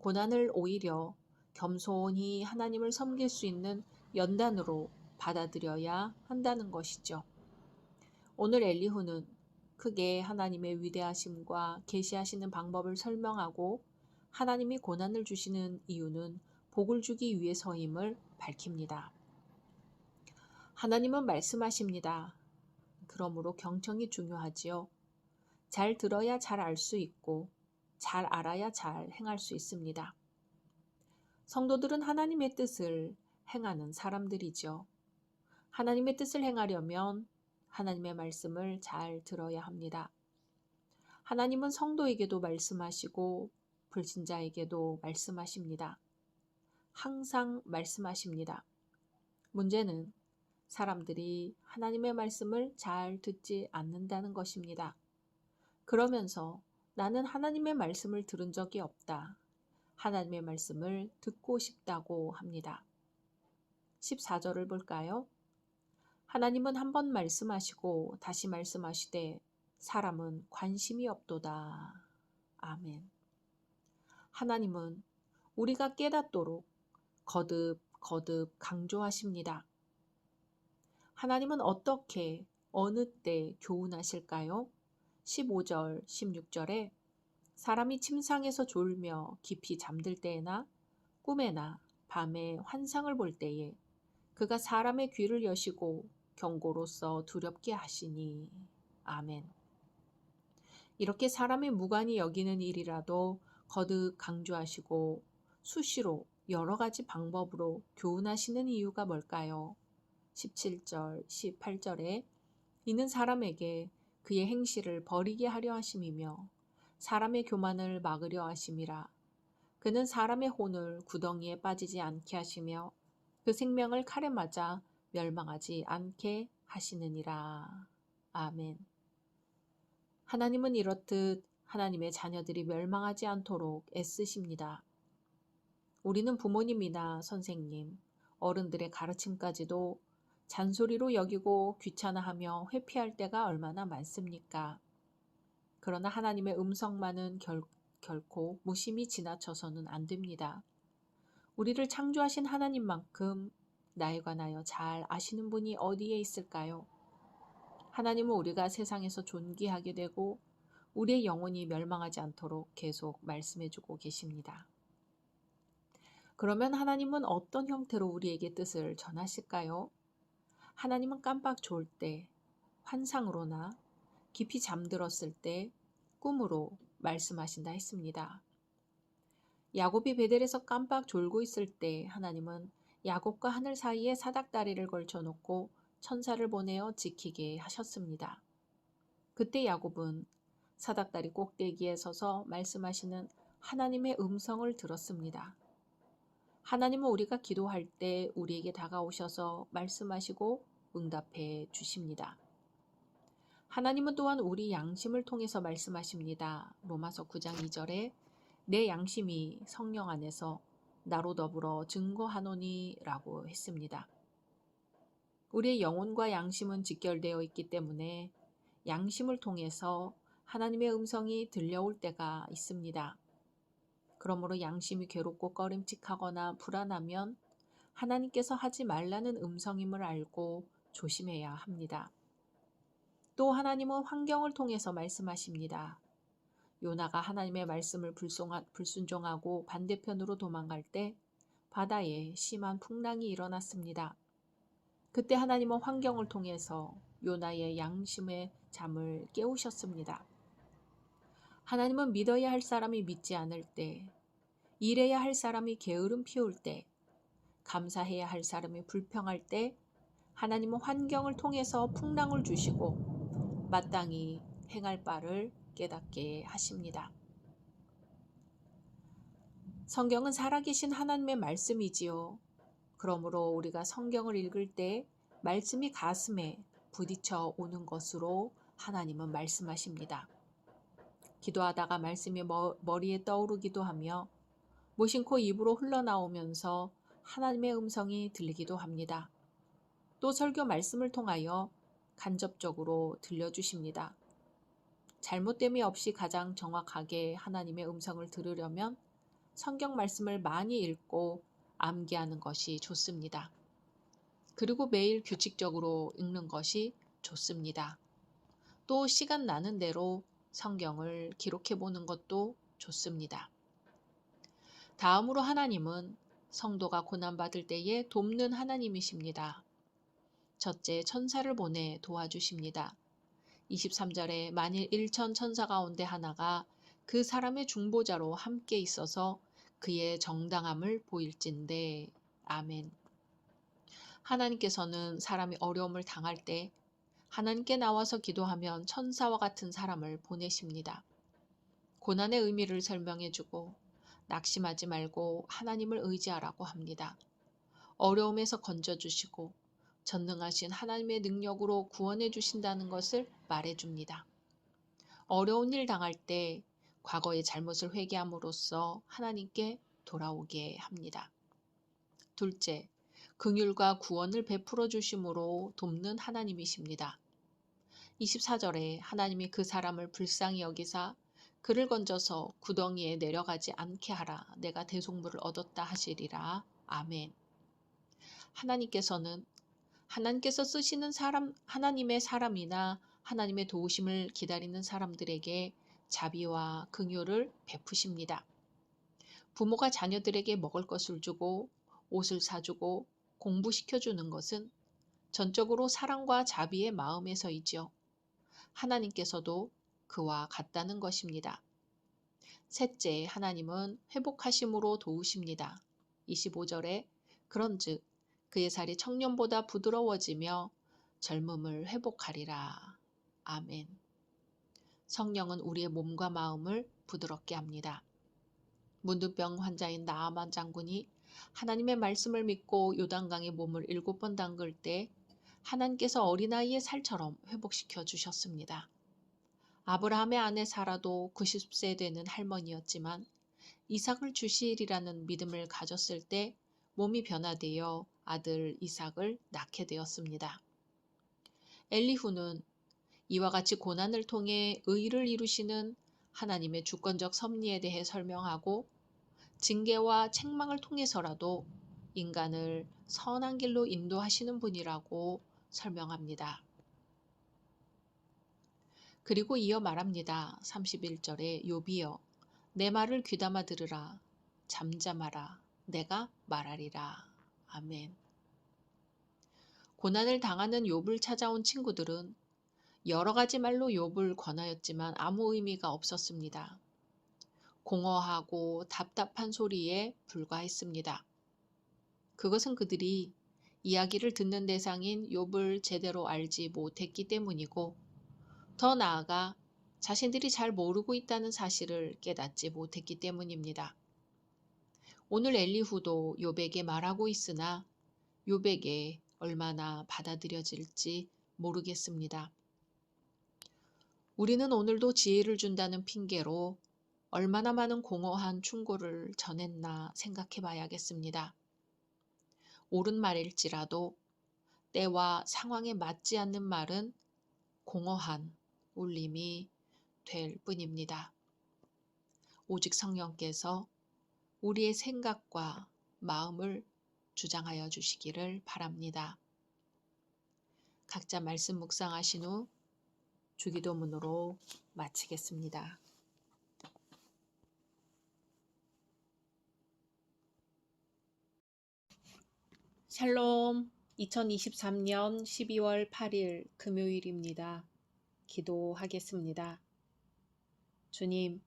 고난을 오히려 겸손히 하나님을 섬길 수 있는 연단으로 받아들여야 한다는 것이죠. 오늘 엘리후는 크게 하나님의 위대하심과 계시하시는 방법을 설명하고 하나님이 고난을 주시는 이유는 복을 주기 위해서임을 밝힙니다. 하나님은 말씀하십니다. 그러므로 경청이 중요하지요. 잘 들어야 잘 알 수 있고 잘 알아야 잘 행할 수 있습니다. 성도들은 하나님의 뜻을 행하는 사람들이죠. 하나님의 뜻을 행하려면 하나님의 말씀을 잘 들어야 합니다. 하나님은 성도에게도 말씀하시고 불신자에게도 말씀하십니다. 항상 말씀하십니다. 문제는 사람들이 하나님의 말씀을 잘 듣지 않는다는 것입니다. 그러면서 나는 하나님의 말씀을 들은 적이 없다. 하나님의 말씀을 듣고 싶다고 합니다. 14절을 볼까요? 하나님은 한 번 말씀하시고 다시 말씀하시되 사람은 관심이 없도다. 아멘. 하나님은 우리가 깨닫도록 거듭 강조하십니다. 하나님은 어떻게 어느 때 교훈하실까요? 15절, 16절에 사람이 침상에서 졸며 깊이 잠들 때에나 꿈에나 밤에 환상을 볼 때에 그가 사람의 귀를 여시고 경고로써 두렵게 하시니. 아멘. 이렇게 사람의 무관히 여기는 일이라도 거듭 강조하시고 수시로 여러 가지 방법으로 교훈하시는 이유가 뭘까요? 17절, 18절에 이는 사람에게 그의 행실을 버리게 하려 하심이며 사람의 교만을 막으려 하심이라. 그는 사람의 혼을 구덩이에 빠지지 않게 하시며 그 생명을 칼에 맞아 멸망하지 않게 하시느니라. 아멘. 하나님은 이렇듯 하나님의 자녀들이 멸망하지 않도록 애쓰십니다. 우리는 부모님이나 선생님, 어른들의 가르침까지도 잔소리로 여기고 귀찮아하며 회피할 때가 얼마나 많습니까? 그러나 하나님의 음성만은 결코 무심히 지나쳐서는 안 됩니다. 우리를 창조하신 하나님만큼 나에 관하여 잘 아시는 분이 어디에 있을까요? 하나님은 우리가 세상에서 존귀하게 되고 우리의 영혼이 멸망하지 않도록 계속 말씀해주고 계십니다. 그러면 하나님은 어떤 형태로 우리에게 뜻을 전하실까요? 하나님은 깜빡 졸 때, 환상으로나 깊이 잠들었을 때, 꿈으로 말씀하신다 했습니다. 야곱이 베델에서 깜빡 졸고 있을 때 하나님은 야곱과 하늘 사이에 사닥다리를 걸쳐놓고 천사를 보내어 지키게 하셨습니다. 그때 야곱은 사닥다리 꼭대기에 서서 말씀하시는 하나님의 음성을 들었습니다. 하나님은 우리가 기도할 때 우리에게 다가오셔서 말씀하시고 응답해 주십니다. 하나님은 또한 우리 양심을 통해서 말씀하십니다. 로마서 9장 2절에 내 양심이 성령 안에서 나로 더불어 증거하노니 라고 했습니다. 우리의 영혼과 양심은 직결되어 있기 때문에 양심을 통해서 하나님의 음성이 들려올 때가 있습니다. 그러므로 양심이 괴롭고 꺼림칙하거나 불안하면 하나님께서 하지 말라는 음성임을 알고 조심해야 합니다. 또 하나님은 환경을 통해서 말씀하십니다. 요나가 하나님의 말씀을 불순종하고 반대편으로 도망갈 때 바다에 심한 풍랑이 일어났습니다. 그때 하나님은 환경을 통해서 요나의 양심의 잠을 깨우셨습니다. 하나님은 믿어야 할 사람이 믿지 않을 때, 일해야 할 사람이 게으름 피울 때, 감사해야 할 사람이 불평할 때 하나님은 환경을 통해서 풍랑을 주시고 마땅히 행할 바를 깨닫게 하십니다. 성경은 살아계신 하나님의 말씀이지요. 그러므로 우리가 성경을 읽을 때 말씀이 가슴에 부딪혀 오는 것으로 하나님은 말씀하십니다. 기도하다가 말씀이 머리에 떠오르기도 하며 무심코 입으로 흘러나오면서 하나님의 음성이 들리기도 합니다. 또 설교 말씀을 통하여 간접적으로 들려주십니다. 잘못됨이 없이 가장 정확하게 하나님의 음성을 들으려면 성경 말씀을 많이 읽고 암기하는 것이 좋습니다. 그리고 매일 규칙적으로 읽는 것이 좋습니다. 또 시간 나는 대로 성경을 기록해 보는 것도 좋습니다. 다음으로 하나님은 성도가 고난받을 때에 돕는 하나님이십니다. 첫째, 천사를 보내 도와주십니다. 23절에 만일 1천 천사 가운데 하나가 그 사람의 중보자로 함께 있어서 그의 정당함을 보일진대. 아멘. 하나님께서는 사람이 어려움을 당할 때 하나님께 나와서 기도하면 천사와 같은 사람을 보내십니다. 고난의 의미를 설명해주고 낙심하지 말고 하나님을 의지하라고 합니다. 어려움에서 건져주시고 전능하신 하나님의 능력으로 구원해 주신다는 것을 말해줍니다. 어려운 일 당할 때 과거의 잘못을 회개함으로써 하나님께 돌아오게 합니다. 둘째, 긍휼과 구원을 베풀어 주심으로 돕는 하나님이십니다. 24절에 하나님이 그 사람을 불쌍히 여기사 그를 건져서 구덩이에 내려가지 않게 하라. 내가 대속물을 얻었다 하시리라. 아멘. 하나님께서 쓰시는 하나님의 사람이나 하나님의 도우심을 기다리는 사람들에게 자비와 긍휼을 베푸십니다. 부모가 자녀들에게 먹을 것을 주고 옷을 사주고 공부시켜주는 것은 전적으로 사랑과 자비의 마음에서이지요. 하나님께서도 그와 같다는 것입니다. 셋째, 하나님은 회복하심으로 도우십니다. 25절에 그런즉 그의 살이 청년보다 부드러워지며 젊음을 회복하리라. 아멘. 성령은 우리의 몸과 마음을 부드럽게 합니다. 문둥병 환자인 나아만 장군이 하나님의 말씀을 믿고 요단강에 몸을 7번 담글 때 하나님께서 어린아이의 살처럼 회복시켜 주셨습니다. 아브라함의 아내 사라도 90세 되는 할머니였지만 이삭을 주시리라는 믿음을 가졌을 때 몸이 변화되어 아들 이삭을 낳게 되었습니다. 엘리후는 이와 같이 고난을 통해 의를 이루시는 하나님의 주권적 섭리에 대해 설명하고 징계와 책망을 통해서라도 인간을 선한 길로 인도하시는 분이라고 설명합니다. 그리고 이어 말합니다. 31절에 욥이여 내 말을 귀담아 들으라. 잠잠하라. 내가 말하리라. 아멘. 고난을 당하는 욥을 찾아온 친구들은 여러 가지 말로 욥을 권하였지만 아무 의미가 없었습니다. 공허하고 답답한 소리에 불과했습니다. 그것은 그들이 이야기를 듣는 대상인 욥을 제대로 알지 못했기 때문이고 더 나아가 자신들이 잘 모르고 있다는 사실을 깨닫지 못했기 때문입니다. 오늘 엘리후도 욥에게 말하고 있으나 욥에게 얼마나 받아들여질지 모르겠습니다. 우리는 오늘도 지혜를 준다는 핑계로 얼마나 많은 공허한 충고를 전했나 생각해 봐야겠습니다. 옳은 말일지라도 때와 상황에 맞지 않는 말은 공허한 울림이 될 뿐입니다. 오직 성령께서 우리의 생각과 마음을 주장하여 주시기를 바랍니다. 각자 말씀 묵상하신 후 주기도문으로 마치겠습니다. 샬롬. 2023년 12월 8일 금요일입니다. 기도하겠습니다. 주님,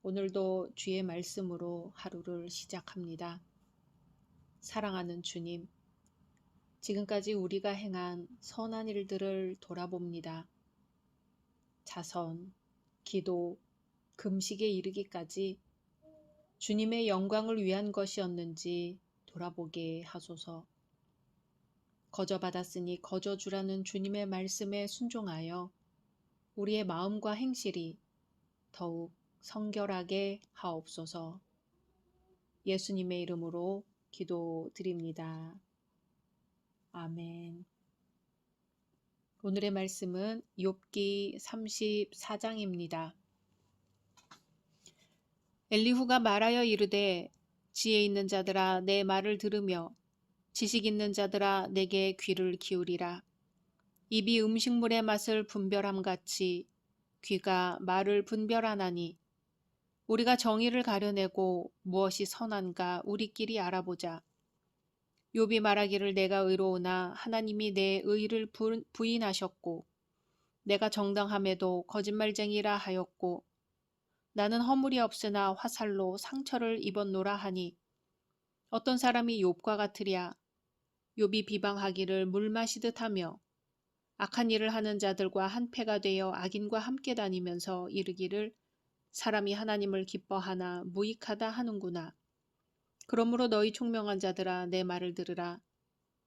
오늘도 주의 말씀으로 하루를 시작합니다. 사랑하는 주님, 지금까지 우리가 행한 선한 일들을 돌아봅니다. 자선, 기도, 금식에 이르기까지 주님의 영광을 위한 것이었는지 돌아보게 하소서. 거저받았으니 거저주라는 주님의 말씀에 순종하여 우리의 마음과 행실이 더욱 성결하게 하옵소서. 예수님의 이름으로 기도드립니다. 아멘. 오늘의 말씀은 욥기 34장입니다. 엘리후가 말하여 이르되 지혜 있는 자들아 내 말을 들으며 지식 있는 자들아 내게 귀를 기울이라. 입이 음식물의 맛을 분별함 같이 귀가 말을 분별하나니 우리가 정의를 가려내고 무엇이 선한가 우리끼리 알아보자. 욥이 말하기를 내가 의로우나 하나님이 내 의를 부인하셨고 내가 정당함에도 거짓말쟁이라 하였고 나는 허물이 없으나 화살로 상처를 입었노라 하니 어떤 사람이 욥과 같으랴. 욥이 비방하기를 물 마시듯 하며 악한 일을 하는 자들과 한패가 되어 악인과 함께 다니면서 이르기를 사람이 하나님을 기뻐하나 무익하다 하는구나. 그러므로 너희 총명한 자들아 내 말을 들으라.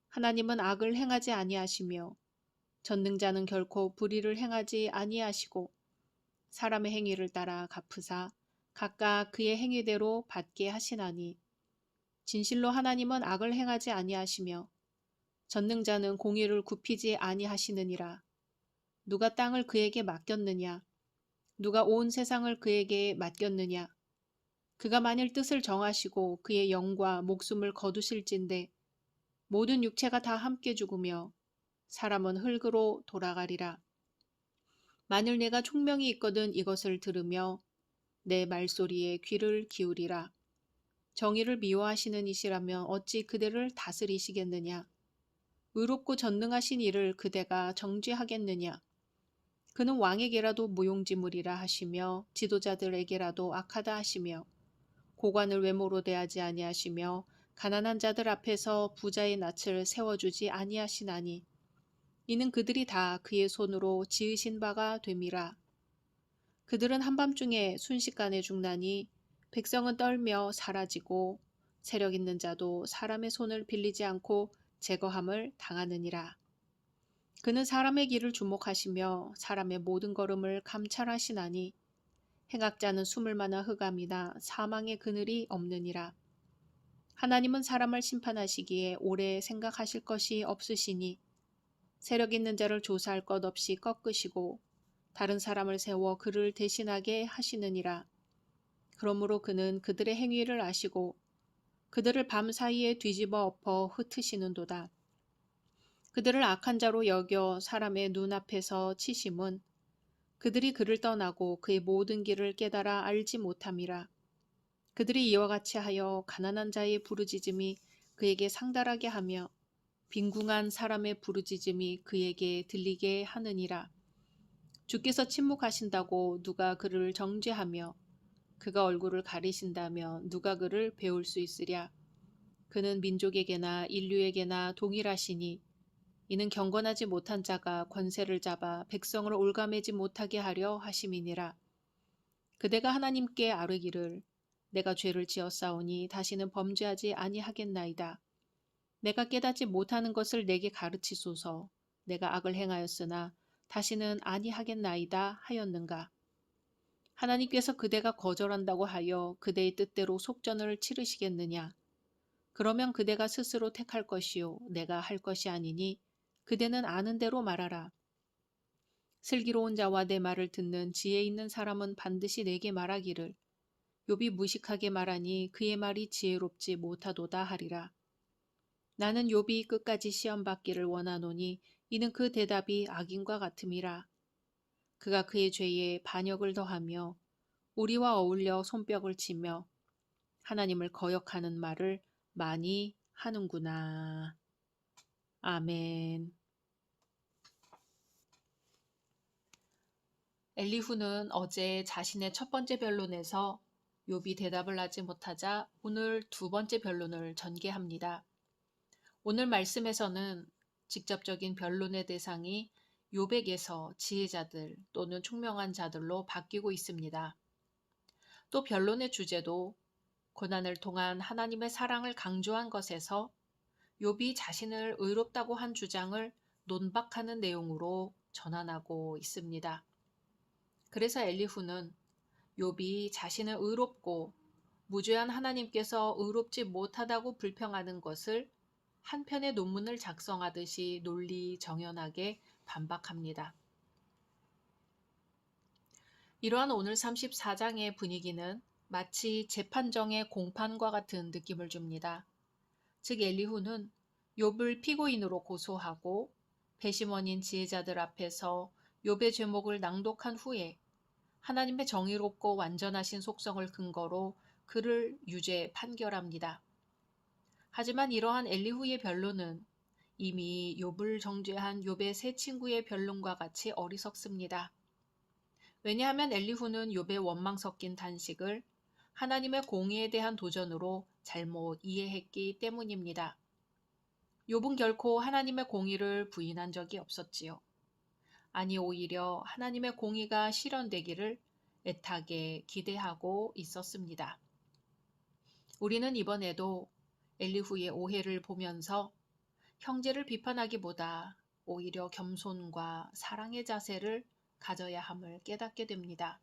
하나님은 악을 행하지 아니하시며 전능자는 결코 불의를 행하지 아니하시고 사람의 행위를 따라 갚으사 각각 그의 행위대로 받게 하시나니 진실로 하나님은 악을 행하지 아니하시며 전능자는 공의를 굽히지 아니하시느니라. 누가 땅을 그에게 맡겼느냐? 누가 온 세상을 그에게 맡겼느냐? 그가 만일 뜻을 정하시고 그의 영과 목숨을 거두실진데 모든 육체가 다 함께 죽으며 사람은 흙으로 돌아가리라. 만일 내가 총명이 있거든 이것을 들으며 내 말소리에 귀를 기울이라. 정의를 미워하시는 이시라면 어찌 그대를 다스리시겠느냐? 의롭고 전능하신 이를 그대가 정죄하겠느냐? 그는 왕에게라도 무용지물이라 하시며 지도자들에게라도 악하다 하시며 고관을 외모로 대하지 아니하시며 가난한 자들 앞에서 부자의 낯을 세워주지 아니하시나니 이는 그들이 다 그의 손으로 지으신 바가 됨이라. 그들은 한밤중에 순식간에 죽나니 백성은 떨며 사라지고 세력 있는 자도 사람의 손을 빌리지 않고 제거함을 당하느니라. 그는 사람의 길을 주목하시며 사람의 모든 걸음을 감찰하시나니 행악자는 숨을 만한 흑암이나 사망의 그늘이 없느니라. 하나님은 사람을 심판하시기에 오래 생각하실 것이 없으시니 세력 있는 자를 조사할 것 없이 꺾으시고 다른 사람을 세워 그를 대신하게 하시느니라. 그러므로 그는 그들의 행위를 아시고 그들을 밤 사이에 뒤집어 엎어 흩으시는도다. 그들을 악한 자로 여겨 사람의 눈앞에서 치심은 그들이 그를 떠나고 그의 모든 길을 깨달아 알지 못함이라. 그들이 이와 같이 하여 가난한 자의 부르짖음이 그에게 상달하게 하며 빈궁한 사람의 부르짖음이 그에게 들리게 하느니라. 주께서 침묵하신다고 누가 그를 정죄하며 그가 얼굴을 가리신다며 누가 그를 배울 수 있으랴. 그는 민족에게나 인류에게나 동일하시니 이는 경건하지 못한 자가 권세를 잡아 백성을 올가매지 못하게 하려 하심이니라. 그대가 하나님께 아뢰기를 내가 죄를 지었사오니 다시는 범죄하지 아니하겠나이다. 내가 깨닫지 못하는 것을 내게 가르치소서. 내가 악을 행하였으나 다시는 아니하겠나이다 하였는가. 하나님께서 그대가 거절한다고 하여 그대의 뜻대로 속전을 치르시겠느냐. 그러면 그대가 스스로 택할 것이요 내가 할 것이 아니니 그대는 아는 대로 말하라. 슬기로운 자와 내 말을 듣는 지혜 있는 사람은 반드시 내게 말하기를 욥이 무식하게 말하니 그의 말이 지혜롭지 못하도다 하리라. 나는 욥이 끝까지 시험 받기를 원하노니 이는 그 대답이 악인과 같음이라. 그가 그의 죄에 반역을 더하며 우리와 어울려 손뼉을 치며 하나님을 거역하는 말을 많이 하는구나. 아멘. 엘리후는 어제 자신의 첫 번째 변론에서 욥이 대답을 하지 못하자 오늘 두 번째 변론을 전개합니다. 오늘 말씀에서는 직접적인 변론의 대상이 욥에게서 지혜자들 또는 총명한 자들로 바뀌고 있습니다. 또 변론의 주제도 고난을 통한 하나님의 사랑을 강조한 것에서 욥이 자신을 의롭다고 한 주장을 논박하는 내용으로 전환하고 있습니다. 그래서 엘리후는 욥이 자신을 의롭고 무죄한 하나님께서 의롭지 못하다고 불평하는 것을 한 편의 논문을 작성하듯이 논리정연하게 반박합니다. 이러한 오늘 34장의 분위기는 마치 재판정의 공판과 같은 느낌을 줍니다. 즉 엘리후는 욥을 피고인으로 고소하고 배심원인 지혜자들 앞에서 욥의 죄목을 낭독한 후에 하나님의 정의롭고 완전하신 속성을 근거로 그를 유죄 판결합니다. 하지만 이러한 엘리후의 변론은 이미 욥을 정죄한 욥의 세 친구의 변론과 같이 어리석습니다. 왜냐하면 엘리후는 욥의 원망 섞인 단식을 하나님의 공의에 대한 도전으로 잘못 이해했기 때문입니다. 욥은 결코 하나님의 공의를 부인한 적이 없었지요. 아니 오히려 하나님의 공의가 실현되기를 애타게 기대하고 있었습니다. 우리는 이번에도 엘리후의 오해를 보면서 형제를 비판하기보다 오히려 겸손과 사랑의 자세를 가져야 함을 깨닫게 됩니다.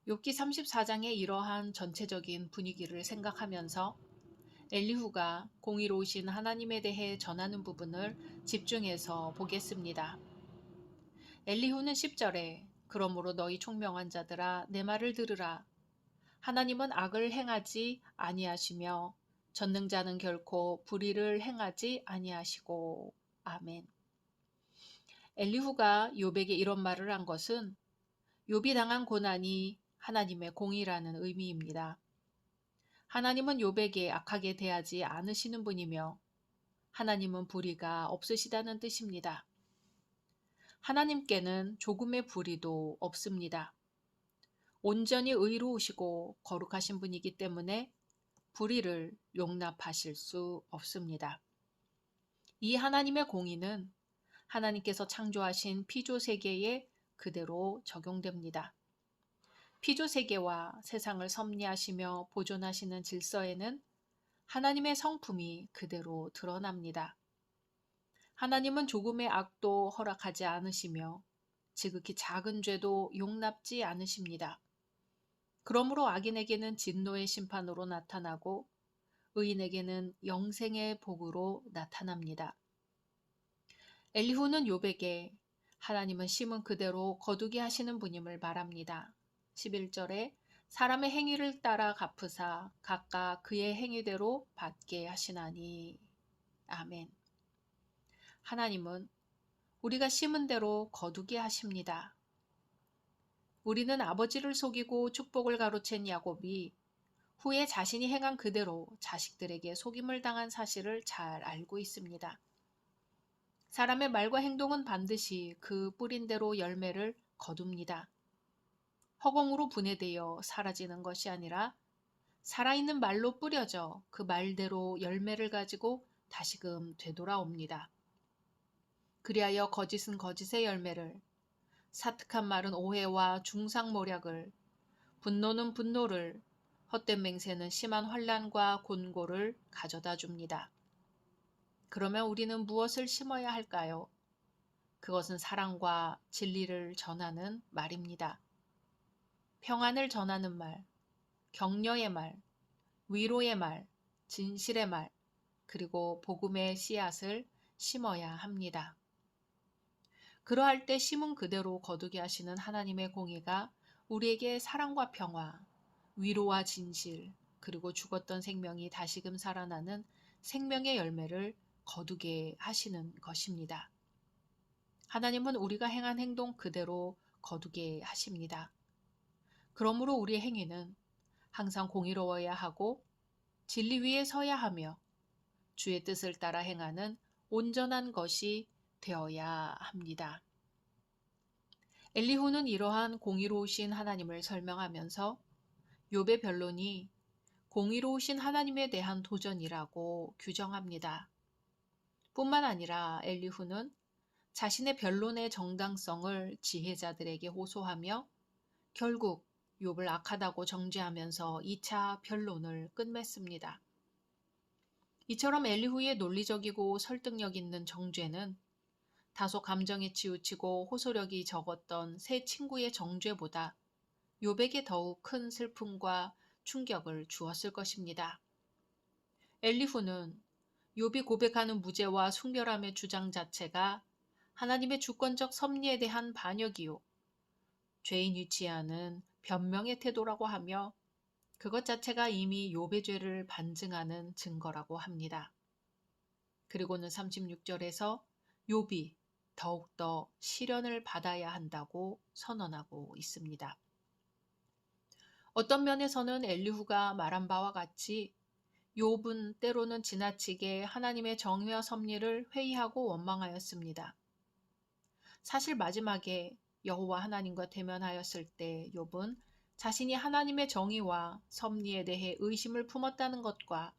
욥기 34장의 이러한 전체적인 분위기를 생각하면서 엘리후가 공의로우신 하나님에 대해 전하는 부분을 집중해서 보겠습니다. 엘리후는 10절에 그러므로 너희 총명한 자들아 내 말을 들으라. 하나님은 악을 행하지 아니하시며 전능자는 결코 불의를 행하지 아니하시고. 아멘. 엘리후가 욥에게 이런 말을 한 것은 욥이 당한 고난이 하나님의 공의라는 의미입니다. 하나님은 욥에게 악하게 대하지 않으시는 분이며 하나님은 불의가 없으시다는 뜻입니다. 하나님께는 조금의 불의도 없습니다. 온전히 의로우시고 거룩하신 분이기 때문에 불의를 용납하실 수 없습니다. 이 하나님의 공의는 하나님께서 창조하신 피조 세계에 그대로 적용됩니다. 피조 세계와 세상을 섭리하시며 보존하시는 질서에는 하나님의 성품이 그대로 드러납니다. 하나님은 조금의 악도 허락하지 않으시며 지극히 작은 죄도 용납지 않으십니다. 그러므로 악인에게는 진노의 심판으로 나타나고 의인에게는 영생의 복으로 나타납니다. 엘리후는 욥에게 하나님은 심은 그대로 거두게 하시는 분임을 말합니다. 11절에 사람의 행위를 따라 갚으사 각각 그의 행위대로 받게 하시나니. 아멘. 하나님은 우리가 심은 대로 거두게 하십니다. 우리는 아버지를 속이고 축복을 가로챈 야곱이 후에 자신이 행한 그대로 자식들에게 속임을 당한 사실을 잘 알고 있습니다. 사람의 말과 행동은 반드시 그 뿌린 대로 열매를 거둡니다. 허공으로 분해되어 사라지는 것이 아니라 살아있는 말로 뿌려져 그 말대로 열매를 가지고 다시금 되돌아옵니다. 그리하여 거짓은 거짓의 열매를, 사특한 말은 오해와 중상모략을, 분노는 분노를, 헛된 맹세는 심한 환난과 곤고를 가져다 줍니다. 그러면 우리는 무엇을 심어야 할까요? 그것은 사랑과 진리를 전하는 말입니다. 평안을 전하는 말, 격려의 말, 위로의 말, 진실의 말, 그리고 복음의 씨앗을 심어야 합니다. 그러할 때 심은 그대로 거두게 하시는 하나님의 공의가 우리에게 사랑과 평화, 위로와 진실, 그리고 죽었던 생명이 다시금 살아나는 생명의 열매를 거두게 하시는 것입니다. 하나님은 우리가 행한 행동 그대로 거두게 하십니다. 그러므로 우리의 행위는 항상 공의로워야 하고 진리 위에 서야 하며 주의 뜻을 따라 행하는 온전한 것이 되어야 합니다. 엘리후는 이러한 공의로우신 하나님을 설명하면서 욥의 변론이 공의로우신 하나님에 대한 도전이라고 규정합니다. 뿐만 아니라 엘리후는 자신의 변론의 정당성을 지혜자들에게 호소하며 결국 욥을 악하다고 정죄하면서 2차 변론을 끝맺습니다. 이처럼 엘리후의 논리적이고 설득력 있는 정죄는 다소 감정에 치우치고 호소력이 적었던 세 친구의 정죄보다 욥에게 더욱 큰 슬픔과 충격을 주었을 것입니다. 엘리후는 욥이 고백하는 무죄와 순결함의 주장 자체가 하나님의 주권적 섭리에 대한 반역이요 죄인 위치하는 변명의 태도라고 하며 그것 자체가 이미 욥의 죄를 반증하는 증거라고 합니다. 그리고는 36절에서 욥이 더욱더 시련을 받아야 한다고 선언하고 있습니다. 어떤 면에서는 엘리후가 말한 바와 같이 욥은 때로는 지나치게 하나님의 정의와 섭리를 회의하고 원망하였습니다. 사실 마지막에 여호와 하나님과 대면하였을 때 욥은 자신이 하나님의 정의와 섭리에 대해 의심을 품었다는 것과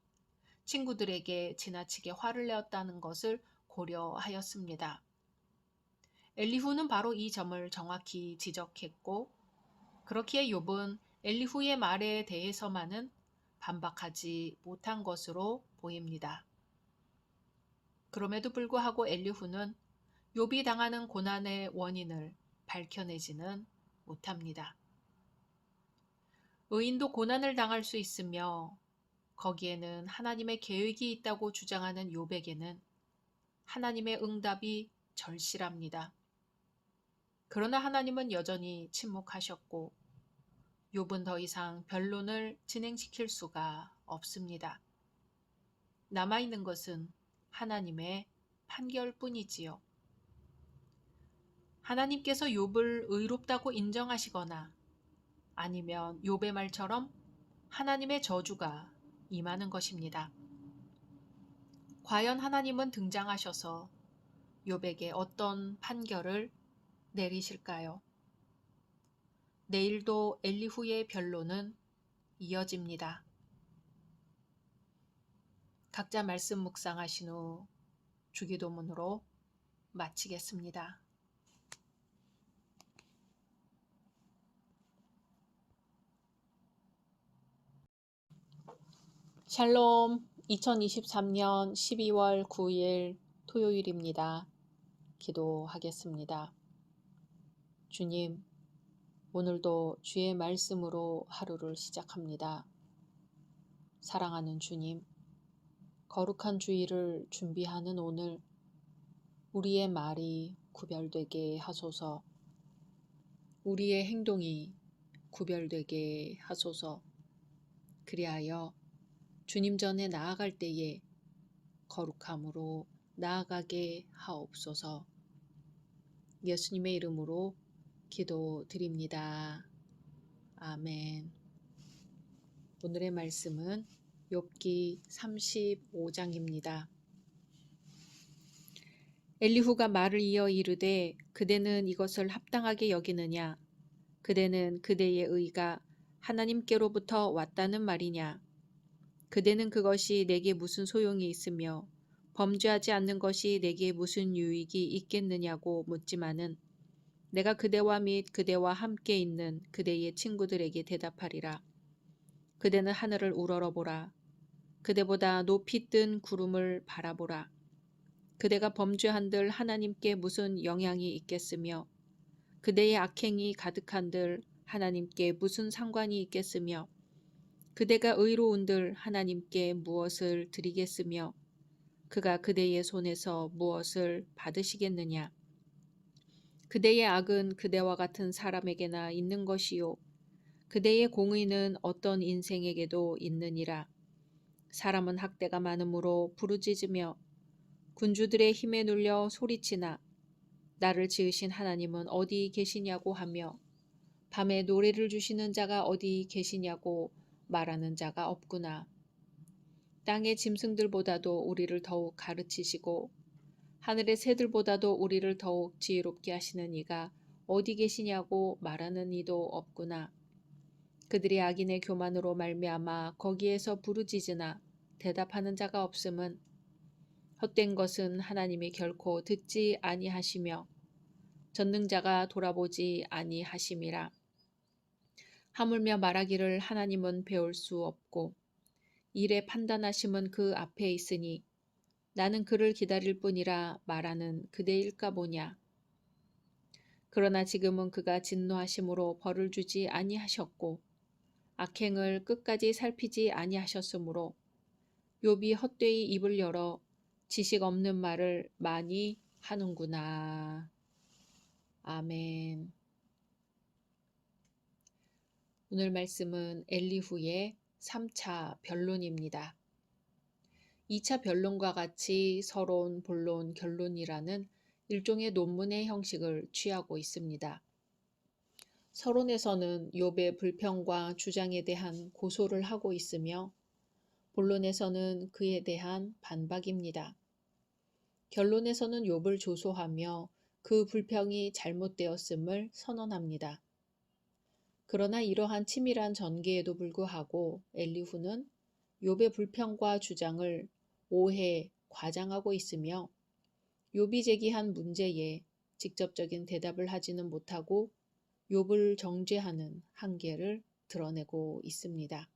친구들에게 지나치게 화를 내었다는 것을 고려하였습니다. 엘리후는 바로 이 점을 정확히 지적했고 그렇기에 욥은 엘리후의 말에 대해서만은 반박하지 못한 것으로 보입니다. 그럼에도 불구하고 엘리후는 욥이 당하는 고난의 원인을 밝혀내지는 못합니다. 의인도 고난을 당할 수 있으며 거기에는 하나님의 계획이 있다고 주장하는 욥에게는 하나님의 응답이 절실합니다. 그러나 하나님은 여전히 침묵하셨고 욥은 더 이상 변론을 진행시킬 수가 없습니다. 남아있는 것은 하나님의 판결뿐이지요. 하나님께서 욥을 의롭다고 인정하시거나 아니면 욥의 말처럼 하나님의 저주가 임하는 것입니다. 과연 하나님은 등장하셔서 욥에게 어떤 판결을 내리실까요? 내일도 엘리후의 변론은 이어집니다. 각자 말씀 묵상하신 후 주기도문으로 마치겠습니다. 샬롬, 2023년 12월 9일 토요일입니다. 기도하겠습니다. 주님, 오늘도 주의 말씀으로 하루를 시작합니다. 사랑하는 주님, 거룩한 주일을 준비하는 오늘 우리의 말이 구별되게 하소서, 우리의 행동이 구별되게 하소서. 그리하여 주님 전에 나아갈 때에 거룩함으로 나아가게 하옵소서. 예수님의 이름으로 기도드립니다. 아멘. 오늘의 말씀은 욥기 35장입니다. 엘리후가 말을 이어 이르되 그대는 이것을 합당하게 여기느냐? 그대는 그대의 의가 하나님께로부터 왔다는 말이냐? 그대는 그것이 내게 무슨 소용이 있으며 범죄하지 않는 것이 내게 무슨 유익이 있겠느냐고 묻지만은 내가 그대와 및 그대와 함께 있는 그대의 친구들에게 대답하리라. 그대는 하늘을 우러러보라. 그대보다 높이 뜬 구름을 바라보라. 그대가 범죄한들 하나님께 무슨 영향이 있겠으며 그대의 악행이 가득한들 하나님께 무슨 상관이 있겠으며 그대가 의로운들 하나님께 무엇을 드리겠으며 그가 그대의 손에서 무엇을 받으시겠느냐. 그대의 악은 그대와 같은 사람에게나 있는 것이요 그대의 공의는 어떤 인생에게도 있느니라. 사람은 학대가 많으므로 부르짖으며 군주들의 힘에 눌려 소리치나 나를 지으신 하나님은 어디 계시냐고 하며 밤에 노래를 주시는 자가 어디 계시냐고 말하는 자가 없구나. 땅의 짐승들보다도 우리를 더욱 가르치시고 하늘의 새들보다도 우리를 더욱 지혜롭게 하시는 이가 어디 계시냐고 말하는 이도 없구나. 그들이 악인의 교만으로 말미암아 거기에서 부르짖으나 대답하는 자가 없음은 헛된 것은 하나님이 결코 듣지 아니하시며 전능자가 돌아보지 아니하심이라. 하물며 말하기를 하나님은 배울 수 없고 일의 판단하심은 그 앞에 있으니 나는 그를 기다릴 뿐이라 말하는 그대일까 보냐. 그러나 지금은 그가 진노하심으로 벌을 주지 아니하셨고 악행을 끝까지 살피지 아니하셨으므로 욥이 헛되이 입을 열어 지식 없는 말을 많이 하는구나. 아멘. 오늘 말씀은 엘리후의 3차 변론입니다. 2차 변론과 같이 서론, 본론, 결론이라는 일종의 논문의 형식을 취하고 있습니다. 서론에서는 욥의 불평과 주장에 대한 고소를 하고 있으며 본론에서는 그에 대한 반박입니다. 결론에서는 욥을 조소하며 그 불평이 잘못되었음을 선언합니다. 그러나 이러한 치밀한 전개에도 불구하고 엘리후는 욥의 불평과 주장을 오해, 과장하고 있으며 욥이 제기한 문제에 직접적인 대답을 하지는 못하고 욥을 정죄하는 한계를 드러내고 있습니다.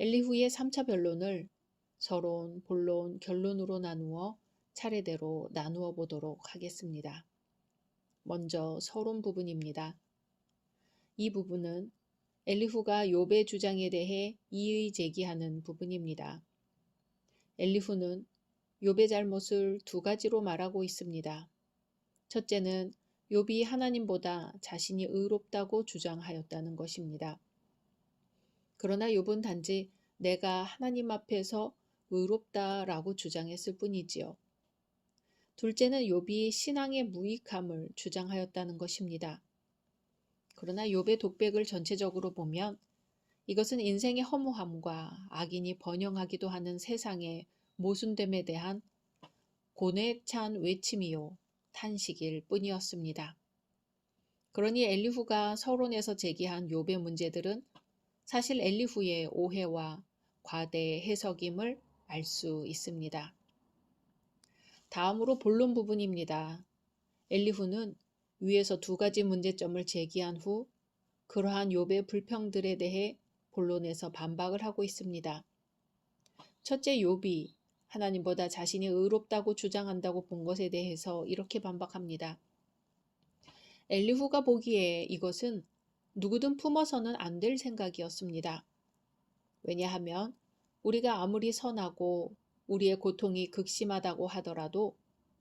엘리후의 3차 변론을 서론, 본론, 결론으로 나누어 차례대로 나누어 보도록 하겠습니다. 먼저 서론 부분입니다. 이 부분은 엘리후가 욥의 주장에 대해 이의 제기하는 부분입니다. 엘리후는 욥의 잘못을 두 가지로 말하고 있습니다. 첫째는 욥이 하나님보다 자신이 의롭다고 주장하였다는 것입니다. 그러나 욥은 단지 내가 하나님 앞에서 의롭다라고 주장했을 뿐이지요. 둘째는 욥이 신앙의 무익함을 주장하였다는 것입니다. 그러나 욥의 독백을 전체적으로 보면 이것은 인생의 허무함과 악인이 번영하기도 하는 세상의 모순됨에 대한 고뇌 찬 외침이요 탄식일 뿐이었습니다. 그러니 엘리후가 서론에서 제기한 욥의 문제들은 사실 엘리후의 오해와 과대 해석임을 알 수 있습니다. 다음으로 본론 부분입니다. 엘리후는 위에서 두 가지 문제점을 제기한 후 그러한 욥의 불평들에 대해 본론에서 반박을 하고 있습니다. 첫째, 욥이 하나님보다 자신이 의롭다고 주장한다고 본 것에 대해서 이렇게 반박합니다. 엘리후가 보기에 이것은 누구든 품어서는 안 될 생각이었습니다. 왜냐하면 우리가 아무리 선하고 우리의 고통이 극심하다고 하더라도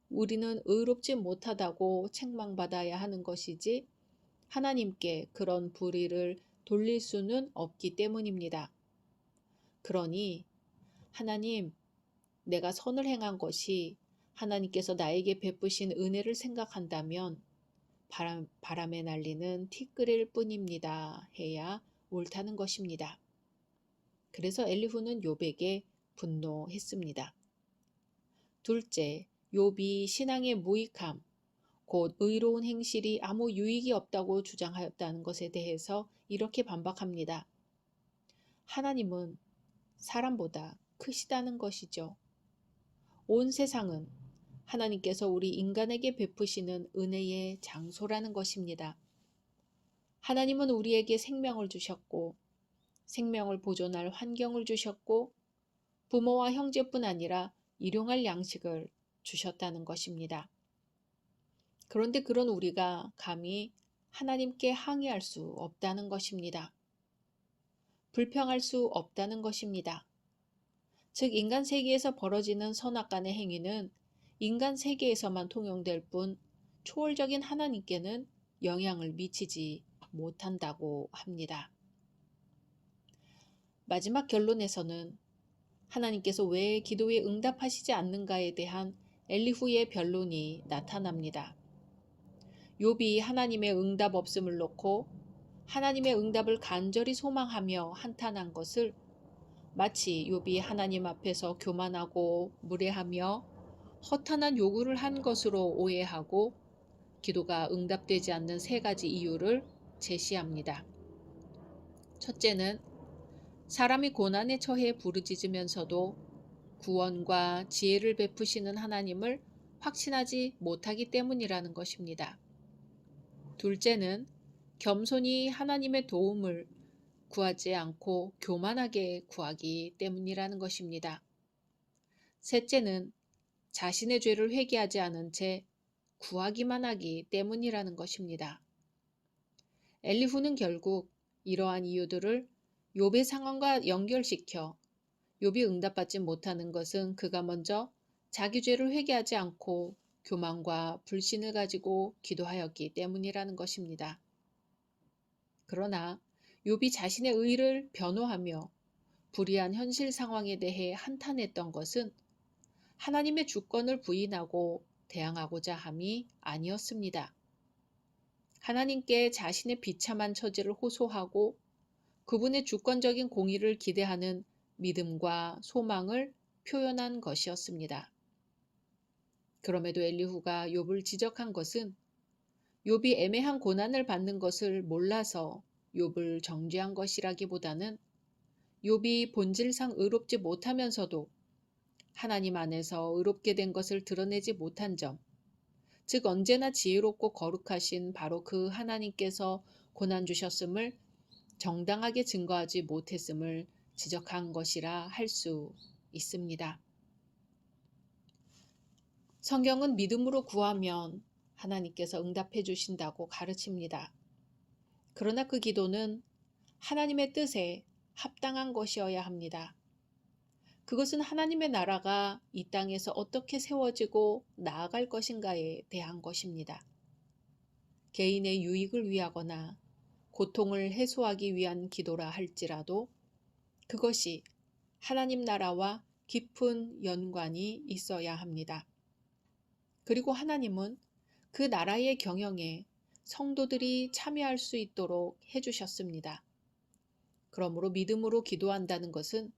우리는 의롭지 못하다고 책망받아야 하는 것이지 하나님께 그런 불의를 돌릴 수는 없기 때문입니다. 그러니 하나님, 내가 선을 행한 것이 하나님께서 나에게 베푸신 은혜를 생각한다면 바람에 날리는 티끌일 뿐입니다. 해야 옳다는 것입니다. 그래서 엘리후는 욥에게 분노했습니다. 둘째, 욥이 신앙의 무익함, 곧 의로운 행실이 아무 유익이 없다고 주장하였다는 것에 대해서 이렇게 반박합니다. 하나님은 사람보다 크시다는 것이죠. 온 세상은 하나님께서 우리 인간에게 베푸시는 은혜의 장소라는 것입니다. 하나님은 우리에게 생명을 주셨고 생명을 보존할 환경을 주셨고 부모와 형제뿐 아니라 일용할 양식을 주셨다는 것입니다. 그런데 그런 우리가 감히 하나님께 항의할 수 없다는 것입니다. 불평할 수 없다는 것입니다. 즉 인간 세계에서 벌어지는 선악간의 행위는 인간 세계에서만 통용될 뿐 초월적인 하나님께는 영향을 미치지 못한다고 합니다. 마지막 결론에서는 하나님께서 왜 기도에 응답하시지 않는가에 대한 엘리후의 변론이 나타납니다. 욥이 하나님의 응답 없음을 놓고 하나님의 응답을 간절히 소망하며 한탄한 것을 마치 욥이 하나님 앞에서 교만하고 무례하며 허탄한 요구를 한 것으로 오해하고 기도가 응답되지 않는 세 가지 이유를 제시합니다. 첫째는 사람이 고난에 처해 부르짖으면서도 구원과 지혜를 베푸시는 하나님을 확신하지 못하기 때문이라는 것입니다. 둘째는 겸손히 하나님의 도움을 구하지 않고 교만하게 구하기 때문이라는 것입니다. 셋째는 자신의 죄를 회개하지 않은 채 구하기만 하기 때문이라는 것입니다. 엘리후는 결국 이러한 이유들을 욥의 상황과 연결시켜 욥이 응답받지 못하는 것은 그가 먼저 자기 죄를 회개하지 않고 교만과 불신을 가지고 기도하였기 때문이라는 것입니다. 그러나 욥이 자신의 의를 변호하며 불의한 현실 상황에 대해 한탄했던 것은 하나님의 주권을 부인하고 대항하고자 함이 아니었습니다. 하나님께 자신의 비참한 처지를 호소하고 그분의 주권적인 공의를 기대하는 믿음과 소망을 표현한 것이었습니다. 그럼에도 엘리후가 욥을 지적한 것은 욥이 애매한 고난을 받는 것을 몰라서 욥을 정죄한 것이라기보다는 욥이 본질상 의롭지 못하면서도 하나님 안에서 의롭게 된 것을 드러내지 못한 점, 즉 언제나 지혜롭고 거룩하신 바로 그 하나님께서 고난 주셨음을 정당하게 증거하지 못했음을 지적한 것이라 할 수 있습니다. 성경은 믿음으로 구하면 하나님께서 응답해 주신다고 가르칩니다. 그러나 그 기도는 하나님의 뜻에 합당한 것이어야 합니다. 그것은 하나님의 나라가 이 땅에서 어떻게 세워지고 나아갈 것인가에 대한 것입니다. 개인의 유익을 위하거나 고통을 해소하기 위한 기도라 할지라도 그것이 하나님 나라와 깊은 연관이 있어야 합니다. 그리고 하나님은 그 나라의 경영에 성도들이 참여할 수 있도록 해주셨습니다. 그러므로 믿음으로 기도한다는 것은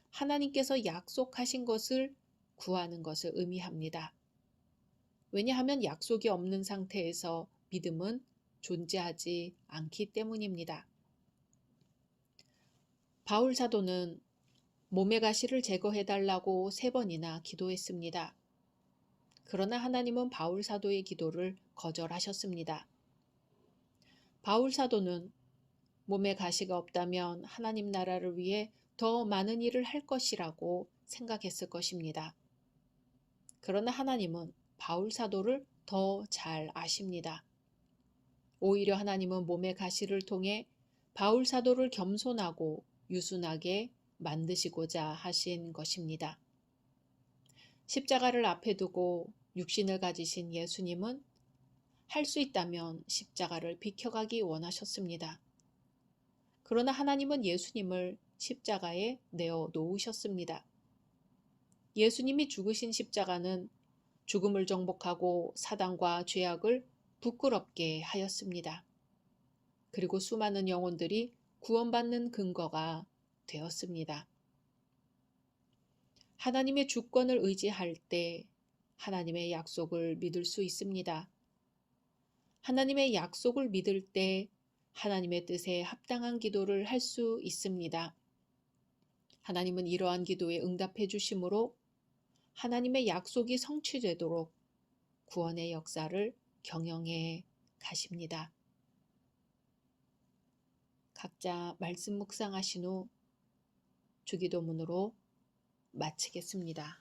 하나님께서 약속하신 것을 구하는 것을 의미합니다. 왜냐하면 약속이 없는 상태에서 믿음은 존재하지 않기 때문입니다. 바울 사도는 몸의 가시를 제거해달라고 3번이나 기도했습니다. 그러나 하나님은 바울 사도의 기도를 거절하셨습니다. 바울 사도는 몸에 가시가 없다면 하나님 나라를 위해 더 많은 일을 할 것이라고 생각했을 것입니다. 그러나 하나님은 바울 사도를 더 잘 아십니다. 오히려 하나님은 몸의 가시를 통해 바울 사도를 겸손하고 유순하게 만드시고자 하신 것입니다. 십자가를 앞에 두고 육신을 가지신 예수님은 할 수 있다면 십자가를 비켜가기 원하셨습니다. 그러나 하나님은 예수님을 십자가에 내어 놓으셨습니다. 예수님이 죽으신 십자가는 죽음을 정복하고 사단과 죄악을 부끄럽게 하였습니다. 그리고 수많은 영혼들이 구원받는 근거가 되었습니다. 하나님의 주권을 의지할 때 하나님의 약속을 믿을 수 있습니다. 하나님의 약속을 믿을 때 하나님의 뜻에 합당한 기도를 할 수 있습니다. 하나님은 이러한 기도에 응답해 주심으로 하나님의 약속이 성취되도록 구원의 역사를 경영해 가십니다. 각자 말씀 묵상하신 후 주기도문으로 마치겠습니다.